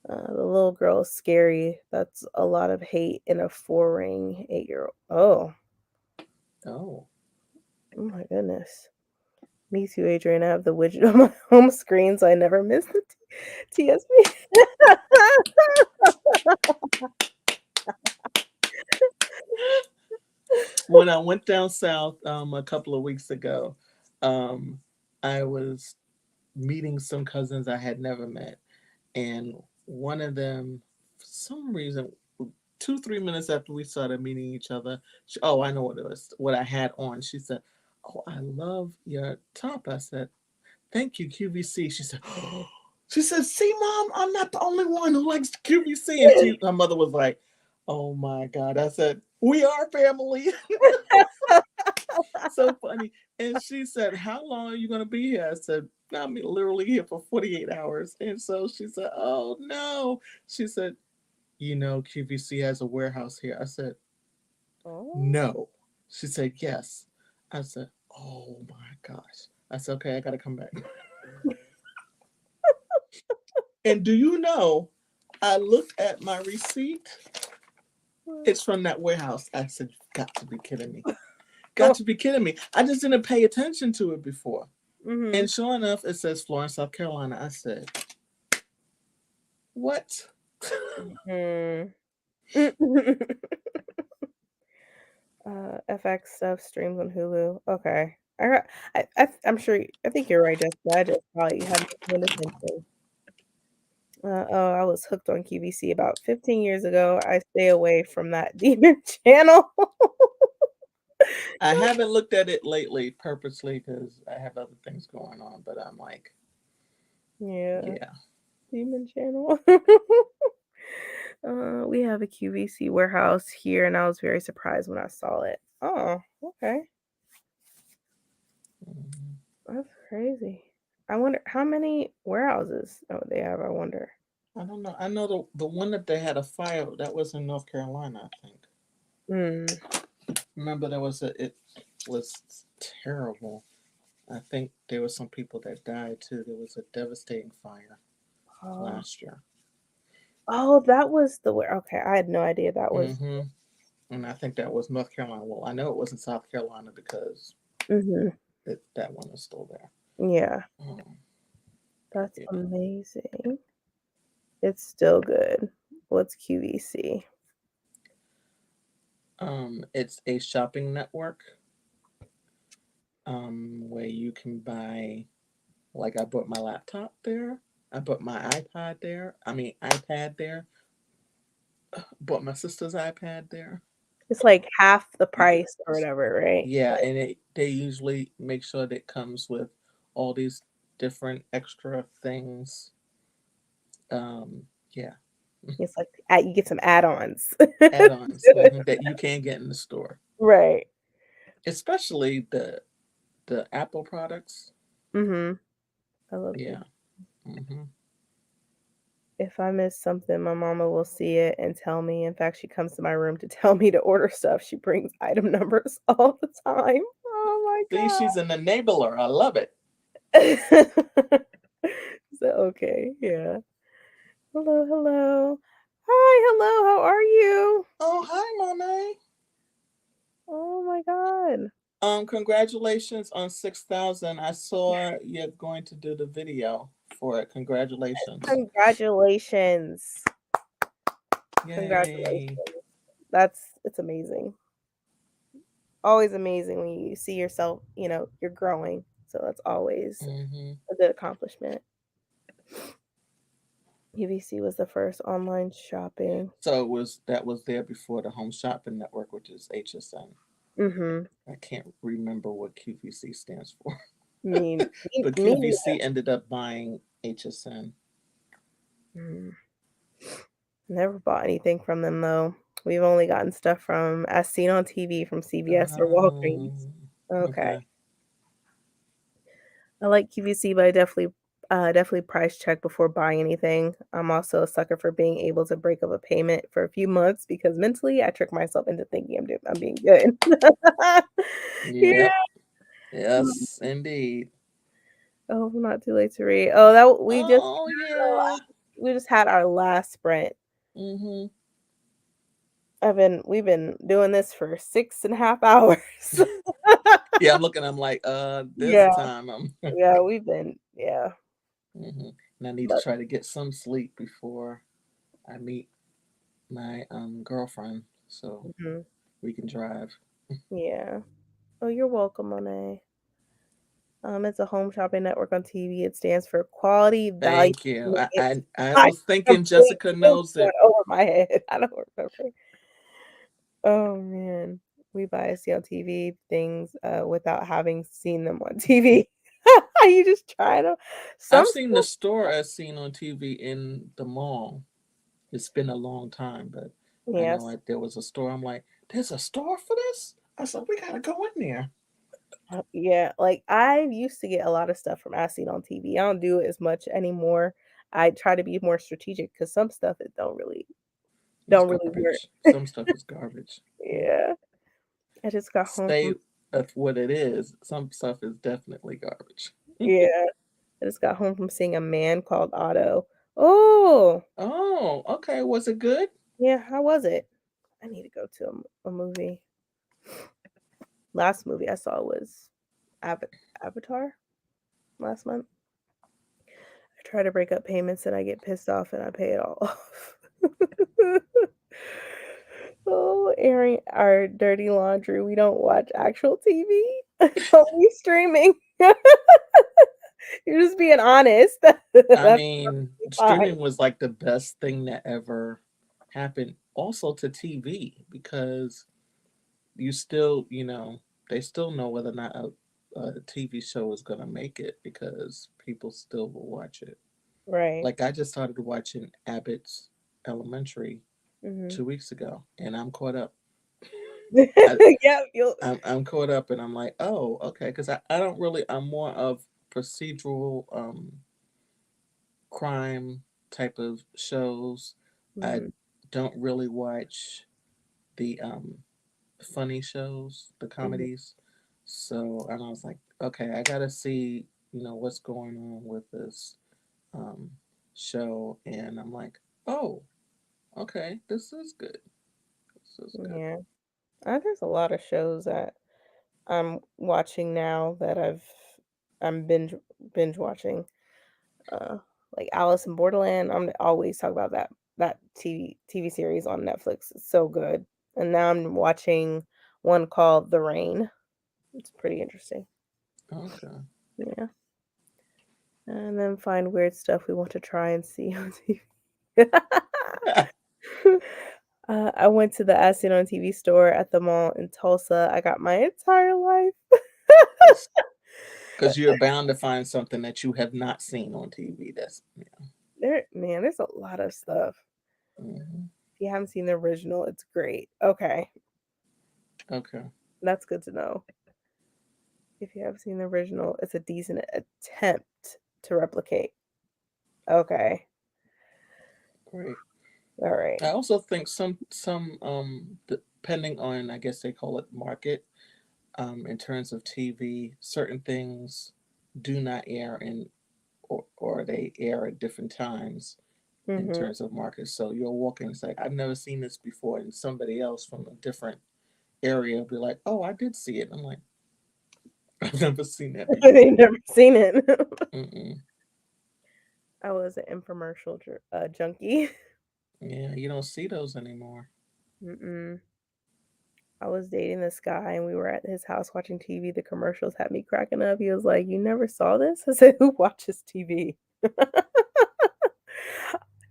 The little girl is scary. That's a lot of hate in a 4 ring 8-year-old. Oh, Oh. oh my goodness. Me too, Adrian. I have the widget on my home screen, so I never miss the TSP. When I went down south a couple of weeks ago, um, I was meeting some cousins I had never met, and one of them, for some reason, 2 3 minutes after we started meeting each other, oh, I know what it was, what I had on. She said, "Oh, I love your top." I said, "Thank you, QVC." She said, "Oh." She said, "See, Mom, I'm not the only one who likes QVC." And her mother was like, "Oh my God." I said, "We are family." So funny. And she said, "How long are you going to be here?" I said, "I'm literally here for 48 hours." And so she said, "Oh no." She said, QVC has a warehouse here. I said, Oh. "No." She said, "Yes." I said, "Oh my gosh." I said, "Okay, I got to come back." And do you know, I looked at my receipt. It's from that warehouse. I said, "You've got to be kidding me. Got to be kidding me." I just didn't pay attention to it before. Mm-hmm. And sure enough, it says Florence, South Carolina. I said, "What?" Mm. FX stuff streams on Hulu. Okay. I'm sure. I think you're right, Jessica. I just probably hadn't paid attention. Oh, I was hooked on QVC about 15 years ago. I stay away from that demon channel. I haven't looked at it lately purposely because I have other things going on, but I'm like, Yeah, yeah. demon channel. We have a QVC warehouse here, and I was very surprised when I saw it. Oh, okay. Mhm. That's crazy. I wonder how many warehouses they have. I wonder. I don't know. I know the one that they had a fire that was in North Carolina, I think. Mm. Remember it was terrible. I think there were some people that died too. There was a devastating fire Oh, last year. oh, that was the where. Okay, I had no idea that was. Mm-hmm. And I think that was North Carolina. Well, I know it wasn't South Carolina because Hmm. that one is still there. Yeah, Um, that's yeah. amazing. It's still good. What's QVC? It's a shopping network where you can buy, like, I bought my laptop there. I bought my iPod there. I mean, iPad there. Bought my sister's iPad there. It's like half the price or whatever, right? Yeah, and they usually make sure that it comes with all these different extra things. Yeah, It's like you get some add-ons. add-ons that you can't get in the store, Right. especially the Apple products. Mhm. I love the Yeah. Hmm. If I miss something, my mama will see it and tell me. In fact, she comes to my room to tell me to order stuff. She brings item numbers all the time. Oh See, she's an enabler. I love it. my god. So, okay, yeah. Hello, hello. Hi, hello. How are you? Oh, hi, Monet. Oh my god. Congratulations on 6,000. I saw you're going to do the video for it. Congratulations. Congratulations. Congratulations. Yay. It's amazing. Always amazing when you see yourself, you're growing. So that's always Hmm. a good accomplishment. UVC was the first online shopping. So that was there before the Home Shopping Network, which is HSN. Mm-hmm. I can't remember what QVC stands for, Me, but me QVC ended up buying HSN. neither. Never bought anything from them though. We've only gotten stuff from as seen on TV from CVS or Walgreens. Okay. Okay. I like QVC, but I definitely price check before buying anything. I'm also a sucker for being able to break up a payment for a few months because mentally I trick myself into thinking I'm being good. Yeah. Yep. Yes, indeed. Oh, not too late to read. Oh, that Oh yeah. we just had our last sprint. Mhm. We've been doing this for 6.5 hours. Yeah, I'm looking. I'm like, this Yeah, time yeah, we've been, yeah, hmm and I need to but try to get some sleep before I meet my girlfriend, so mhm, we can drive. yeah. Oh, you're welcome, Monet. It's a home shopping network on TV. It stands for Quality Value. Thank you. Convenience. I I was thinking completely Jessica went knows it. over my head. I don't remember. Oh man, we buy see on TV things without having seen them on TV. You just try to some I've seen the stuff. store as seen on TV in the mall. It's been a long time, but I know Yes, there was a store. I'm like, there's a store for this? I said, we gotta go in there. yeah. Like I used to get a lot of stuff from as seen on TV. I don't do it as much anymore. I try to be more strategic because some stuff it It's don't really work. garbage. Some stuff is garbage. Yeah, I just got home Say from what it is. Some stuff is definitely garbage. yeah. I just got home from seeing A Man Called Otto. Oh, Oh, okay. Was it good? yeah, how was it? I need to go to a movie. Last movie I saw was Avatar last month. I try to break up payments and I get pissed off and I pay it all off. Oh, airing our dirty laundry. We don't watch actual TV. Only streaming. You're just being honest. I That's mean, fine. streaming was like the best thing that ever happened also to TV because you still, they still know whether or not a TV show is going to make it because people still will watch it. Right. Like I just started watching Abbott's Elementary Hmm. 2 weeks ago and I'm caught up. I, Yeah, you'll I'm caught up and I'm like, oh, okay. Because I don't really, I'm more of procedural crime type of shows. I mhm, don't really watch the funny shows, the mhm. comedies. So and I was like, okay, I gotta see, what's going on with this um, show, and I'm like, oh, okay, this is good. This is good. Yeah. There's a lot of shows that I'm watching now that I'm binge watching. Uh, like Alice in Borderland. I'm always talk about that TV series on Netflix. It's so good. And now I'm watching one called The Rain. It's pretty interesting. Okay. Yeah. And then find weird stuff we want to try and see on TV. I went to the As Seen on TV store at the mall in Tulsa. I got my entire life. Because you're bound to find something that you have not seen on TV. That's yeah. Man, there's a lot of stuff. Hmm. If you haven't seen the original, it's great. Okay, Okay. that's good to know. If you haven't seen the original, it's a decent attempt to replicate. Okay, Great. all right. I also think some depending on, I guess they call it market, in terms of TV, certain things do not air or they air at different times in Mhm. terms of markets. So you'll walk in and say, I've never seen this before, and somebody else from a different area will be like, oh, I did see it. I'm like, I've never seen that They've before. never seen it. Mm-mm. I was an infomercial junkie. Yeah, you don't see those anymore. Mm-mm. I was dating this guy and we were at his house watching TV. The commercials had me cracking up. He was like, "You never saw this?" I said, "Who watches TV?"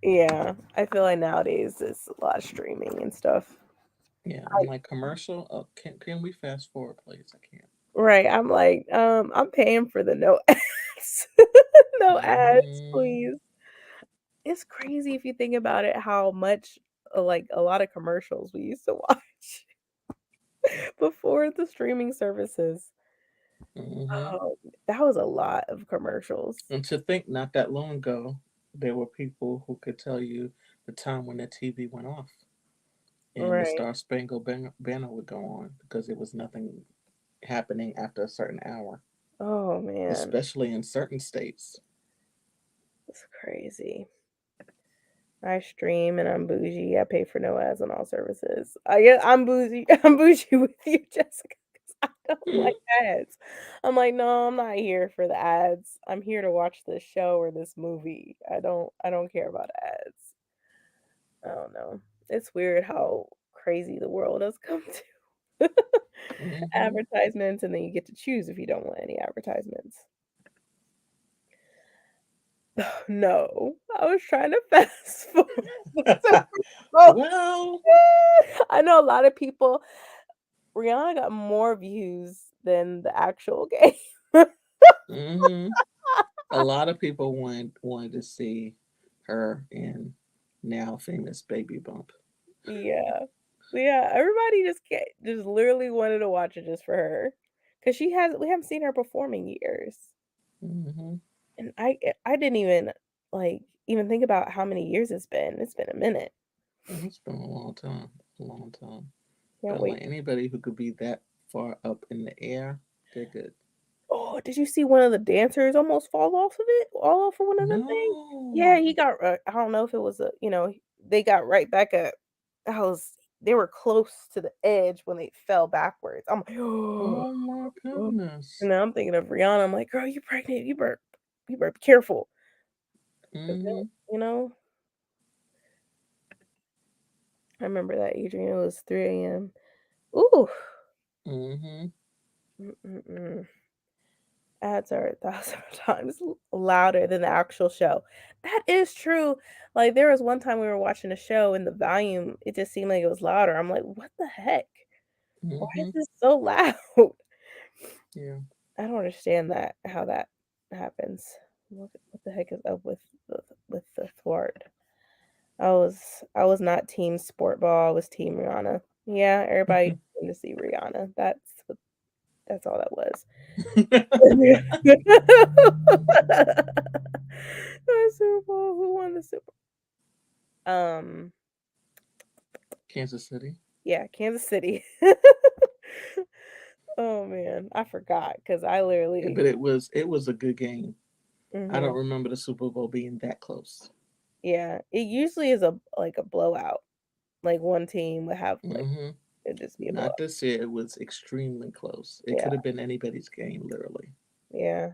Yeah, I feel like nowadays there's a lot of streaming and stuff. Yeah, I'm like commercial. Oh, can we fast forward, please? I can't. Right. I'm like, I'm paying for the no ads. No ads, Hmm. please. It's crazy if you think about it how much like a lot of commercials we used to watch before the streaming services. Hmm. Oh, that was a lot of commercials. And to think, not that long ago, there were people who could tell you the time when the TV went off and the Right. Star Spangled Banner would go on because there was nothing happening after a certain hour, Oh man, especially in certain states. it's crazy. I stream and I'm bougie. I pay for no ads on all services. I'm bougie. I'm bougie with you, Jessica. 'Cause I don't like ads. I'm like, no, I'm not here for the ads. I'm here to watch this show or this movie. I don't care about ads. I don't know. It's weird how crazy the world has come to. Hmm. Advertisements, and then you get to choose if you don't want any advertisements. No, I was trying to fast forward the Super Bowl. Well, I know a lot of people. Rihanna got more views than the actual game. hmm, a lot of people wanted to see her in now famous Baby Bump. Yeah, yeah. Everybody just literally wanted to watch it just for her, because we haven't seen her perform in years, Hmm. and I didn't even even think about how many years it's been. It's been a minute. It's been a long time, a long time. But Can't I'm wait. like anybody who could be that far up in the air, they're good. Oh, did you see one of the dancers almost fall off of it? All off of one of the things? Yeah, No. he got. I don't know if it was they got right back up. I was. They were close to the edge when they fell backwards. I'm like, oh, Oh my goodness. and now I'm thinking of Rihanna. I'm like, girl, you pregnant? You better be careful. 'Cause Hmm. you know, I remember that, Adrian. It was 3 a.m. Ooh. Hmm. Mm-mm-mm. Ads are 1,000 times louder than the actual show. That is true. Like, there was one time we were watching a show and the volume, it just seemed like it was louder. I'm like, "What the heck? Why is Hmm. this so loud?" Yeah. I don't understand how that happens. What the heck is up with the thwart? I was not team sport ball, I was team Rihanna. Yeah, everybody came to see Rihanna. That's all that was. The Super Bowl. Who won the Super Kansas City. yeah, Kansas City. Oh man, I forgot because I literally But it was a good game. I don't mhm. remember the Super Bowl being that close. Yeah, it usually is a blowout. Like one team would have Hmm. it'd just be a Not blowout. this year. It was extremely close. It Yeah, could have been anybody's game, literally. yeah.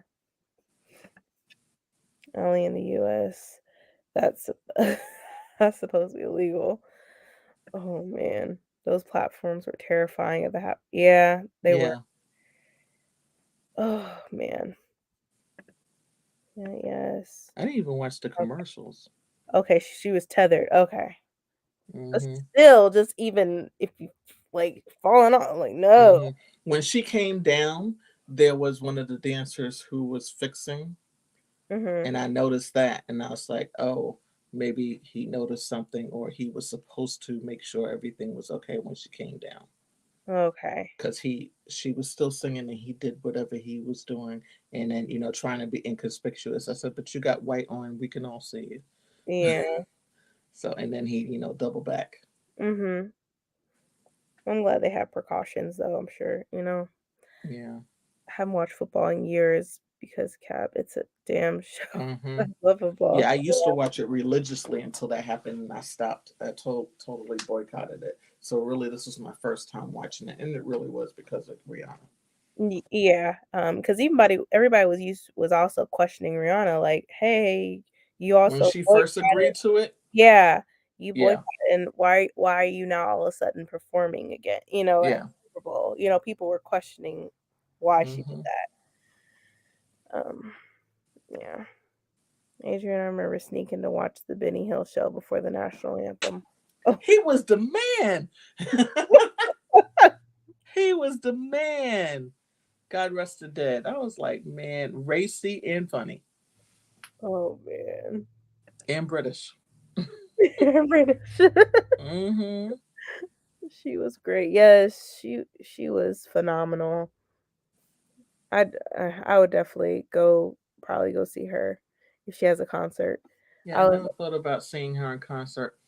Only in the US. That's that's supposed to be illegal. Oh man, those platforms were terrifying at the yeah, they were. Yeah. Oh man. Yeah, yes. I didn't even watch the commercials. Okay, she was tethered. Okay. But Hmm. still, just even if you falling off, like no. Hmm. When she came down, there was one of the dancers who was fixing, Mhm. and I noticed that, and I was like, oh, maybe he noticed something, or he was supposed to make sure everything was okay when she came down. Okay. Because she was still singing and he did whatever he was doing, and then trying to be inconspicuous. I said, but you got white on, we can all see you. Yeah. So, and then he double back. Mhm. I'm glad they have precautions though, I'm sure. Yeah. I haven't watched football in years because Cap, it's a damn show. Hmm. I love football. Yeah, I used to watch it religiously until that happened, and I stopped. I totally boycotted it. So really, this was my first time watching it, and it really was because of Rihanna. Yeah, because everybody was also questioning Rihanna, like, "Hey, you When also she first boycotted." agreed to it, Yeah, you yeah, boycotted, and why are you now all of a sudden performing again? At yeah, Super Bowl. People were questioning why she did hmm, that. Yeah. Adrian, I remember sneaking to watch the Benny Hill show before the national anthem. Oh, he was the man. He was the man. God rest the dead. I was like, man, racy and funny oh man. and British. British. Hmm. She was great. Yes, she was phenomenal. I would definitely probably go see her if she has a concert. Yeah, I I was never thought about seeing her in concert.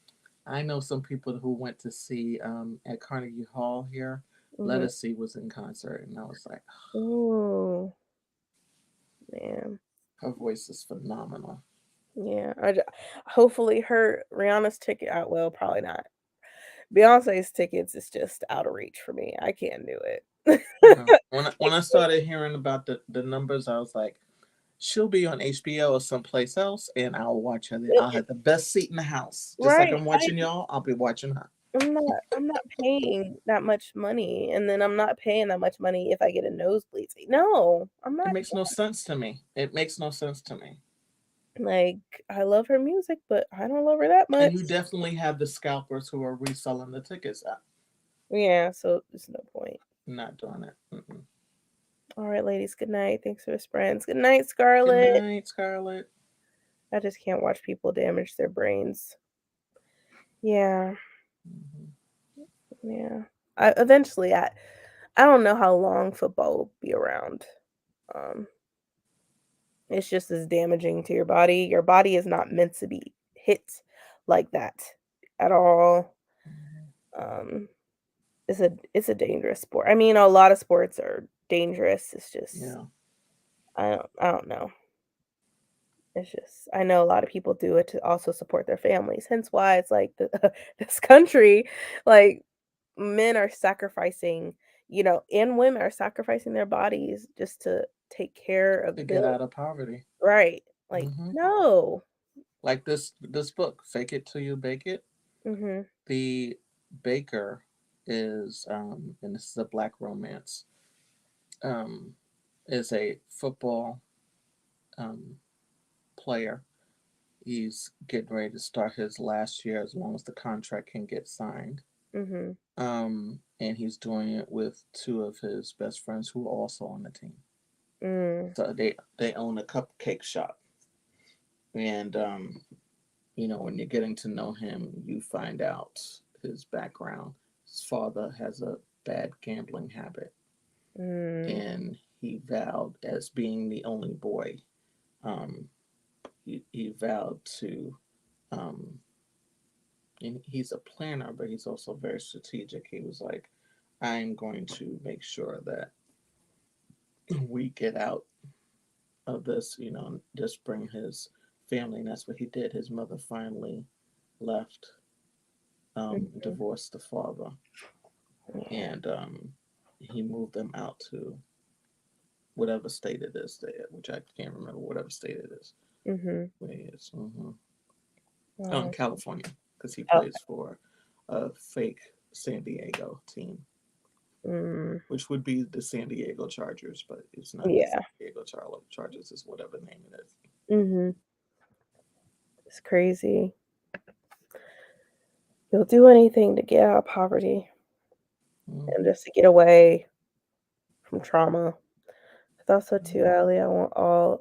I know some people who went to see at Carnegie Hall here. Let mhm. Us See was in concert, and I was like, Ooh, man. her voice is phenomenal. Yeah, hopefully her Rihanna's ticket well, probably not. Beyonce's tickets is just out of reach for me. I can't do it. Yeah. When I I started hearing about the numbers, I was like, she'll be on HBO or someplace else, and I'll watch her. I'll can't. have the best seat in the house, just like Right. I'm watching y'all. I'll be watching her. I'm not paying that much money, and then I'm not paying that much money if I get a nosebleed seat. No, I'm It not makes no sense to me. It makes no sense to me. like I love her music, but I don't love her that And much. you definitely have the scalpers who are reselling the tickets. I'm Yeah, so there's no point. not doing it. Mm-mm. All right, ladies, good night. Thanks for the friends. Good night, Good Scarlett. night, Scarlett. I just can't watch people damage their brains. Yeah, Mhm. yeah. I don't know how long football will be around. Um, it's just as damaging to your body. Your body is not meant to be hit like that at all. Mhm. Um, it's a dangerous sport. I mean, a lot of sports are dangerous. It's just Yeah. I don't know. It's just I know a lot of people do it to also support their families. Hence why it's like this country, like men are sacrificing, and women are sacrificing their bodies just to take care of To get the out of poverty. right. Like Hmm. no. Like this book, "Fake It Till You Bake It." Mhm. The baker is, and this is a black romance. Um, is a football um, player. He's getting ready to start his last year as long as the contract can get signed. Mhm. And he's doing it with two of his best friends who are also on the team. Mm. So they own a cupcake shop, and when you're getting to know him, you find out his background. His father has a bad gambling habit, Mm. and he vowed, as being the only boy, um, he vowed to, um, and he's a planner, but he's also very strategic. He was like, I'm going to make sure that we get out of this, just bring his family. And that's what he did. His mother finally left, Mhm. divorced the father, Yeah. and he moved them out to whatever state it is there, which I can't remember whatever state it is. Mhm. Where he is. Mm-hmm. Oh, in Wow. California, because he Oh. plays for a fake San Diego team, Mm. which would be the San Diego Chargers, but it's not the San Yeah. Diego Chargers. It's whatever name it is. Mhm. It's crazy. You'll do anything to get out of poverty and Mm-hmm. just to get away from trauma. I thought so too, Mm-hmm. Allie.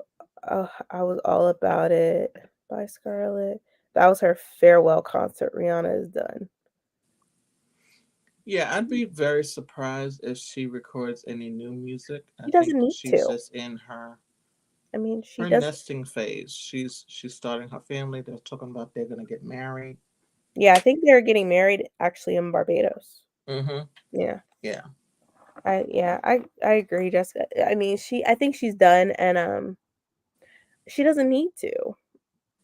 I was all about it by Scarlett. That was her farewell concert. Rihanna is done. Yeah, I'd be very surprised if she records any new music. I She think doesn't need she's to. just in I mean, she her does. nesting phase. She's starting her family. They're talking about they're gonna get married. Yeah, I think they're getting married actually in Barbados. Mm-hmm. Yeah. Yeah. I agree, Jessica. I mean, I think she's done, and she doesn't need to.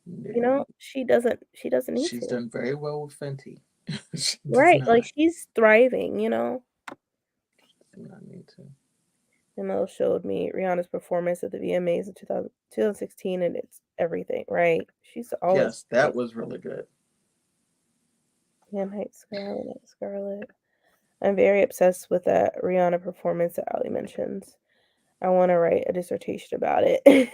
No, She doesn't need she's to. done very well with Fenty. She does Right. Like not. she's thriving. Do not need to. Mel showed me Rihanna's performance at the VMAs in 2016, and it's everything, right? She's always Yes, that great. was really good. Yeah, Night Scarlet. I'm very obsessed with that Rihanna performance that Ali mentions. I want to write a dissertation about it.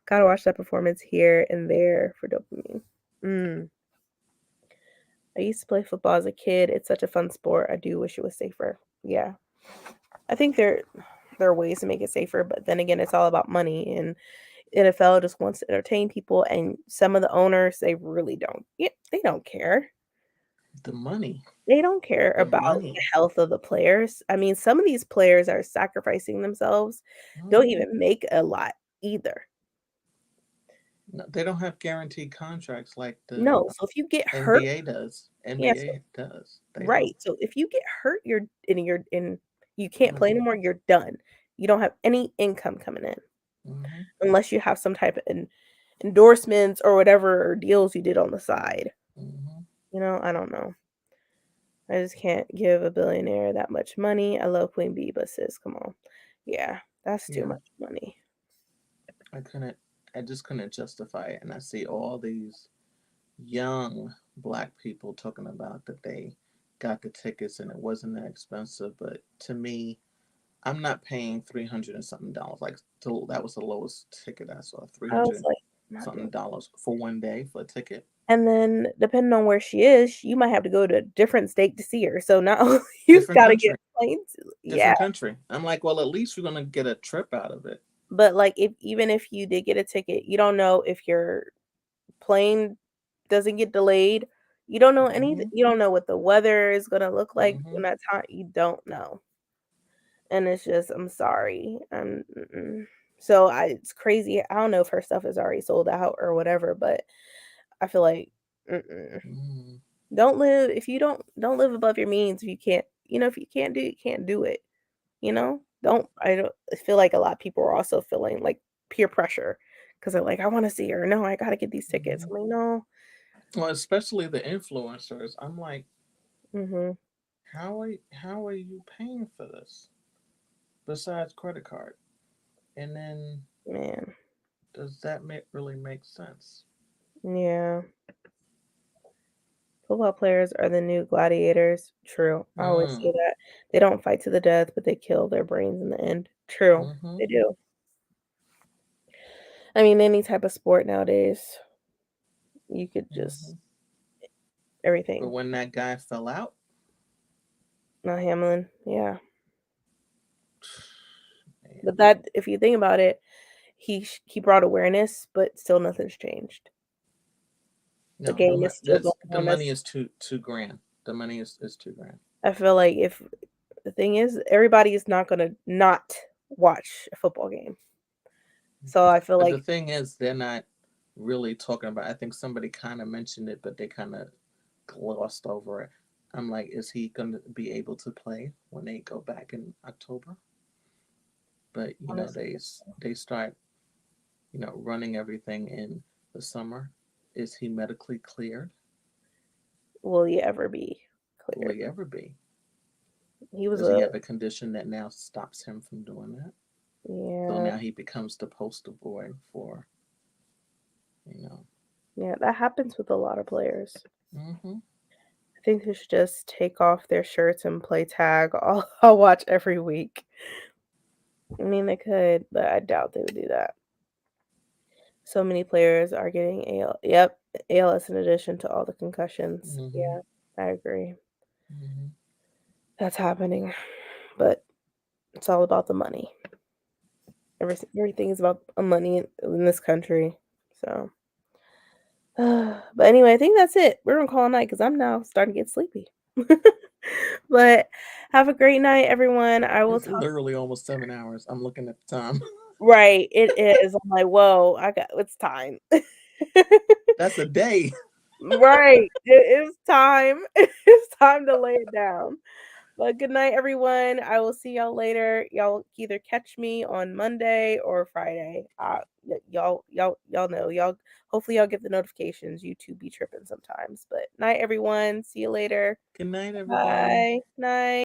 Gotta watch that performance here and there for dopamine. Mm. I used to play football as a kid. It's such a fun sport. I do wish it was safer. Yeah. I think there are ways to make it safer, but then again, it's all about money, and NFL just wants to entertain people, and some of the owners, they really don't. Yeah, they don't care. The money. They don't care The about the money. health of the players. I mean, some of these players are sacrificing themselves, don't Hmm. even make a lot either. No, they don't have guaranteed contracts like the No, so if you get hurt, NBA does. yeah, so NBA does. They don't. right. So if you get hurt, you're in you can't play No. anymore, you're done. You don't have any income coming in. Mm-hmm. unless you have some type of endorsements or whatever deals you did on the side. Mm-hmm. I don't know. I just can't give a billionaire that much money. I love Queen Bee, but sis, come on. Yeah, that's too Yeah, much money. I couldn't. I just couldn't justify it, and I see all these young black people talking about that they got the tickets and it wasn't that expensive. But to me, I'm not paying $300 and something dollars. Like that was the lowest ticket I saw. three I was hundred like, not something doing. dollars for one day for a ticket. And then depending on where she is, you might have to go to a different state to see her. So now you've Different got to get country. planes. Yeah, Different country. I'm like, well, at least you're gonna get a trip out of it. but like if even if you did get a ticket, you don't know if your plane doesn't get delayed. You don't know anything. Mm-hmm. You don't know what the weather is gonna look like Mm-hmm. when that time. You don't know, and it's just I'm sorry. So it's crazy. I don't know if her stuff is already sold out or whatever, but I feel like mm-mm. Mm-hmm. Don't live if you don't live above your means. If you can't, if you can't do it, you can't do it. I feel like a lot of people are also feeling like peer pressure because they're like, I want to see her. No, I got to get these tickets. Mm-hmm. I'm like, no. Well, especially the influencers. I'm like, Hmm. how are you paying for this besides credit card? And then Man. does that really make sense? Yeah. Football players are the new gladiators. True. I always say Mm. that. They don't fight to the death, but they kill their brains in the end. True. Mm-hmm. They do. I mean, any type of sport nowadays, you could Mm-hmm. just But everything. when that guy fell out, Not Hamlin. Yeah. man, But that, if you think about it, he brought awareness, but still nothing's changed. The no, game is still going the on. money is two grand. The money is 2 grand. I feel like if the thing is, everybody is not gonna not watch a football game. So I feel But the like, thing is, they're not really talking about. I think somebody kind of mentioned it, but they kind of glossed over it. I'm like, is he going to be able to play when they go back in October? But honestly, they start running everything in the summer. Is he medically cleared? will he ever be Will cleared? he ever be? He was Does he a have a condition that now stops him from doing that? So Yeah, now he becomes the poster boy for, you know. yeah. That happens with a lot of players. Mm-hmm. I think they should just take off their shirts and play tag. I'll watch every week. I mean, they could, but I doubt they would do that. So many players are getting Yep, ALS in addition to all the concussions. Mm-hmm. Yeah, I agree. Mm-hmm. That's happening, but it's all about the money. Everything is about money in this country. So, but anyway, I think that's it. We're gonna call it night because I'm now starting to get sleepy. But have a great night, everyone. I will It's talk. literally almost 7 hours. I'm looking at the time. Right, it is. I'm like, whoa, it's time. That's a day. Right, it is time. It's time to lay it down. But good night, everyone. I will see y'all later. Y'all either catch me on Monday or Friday. Y'all know. Hopefully y'all get the notifications. YouTube be tripping sometimes. But night, everyone. See you later. Good night, everybody. Bye. Night.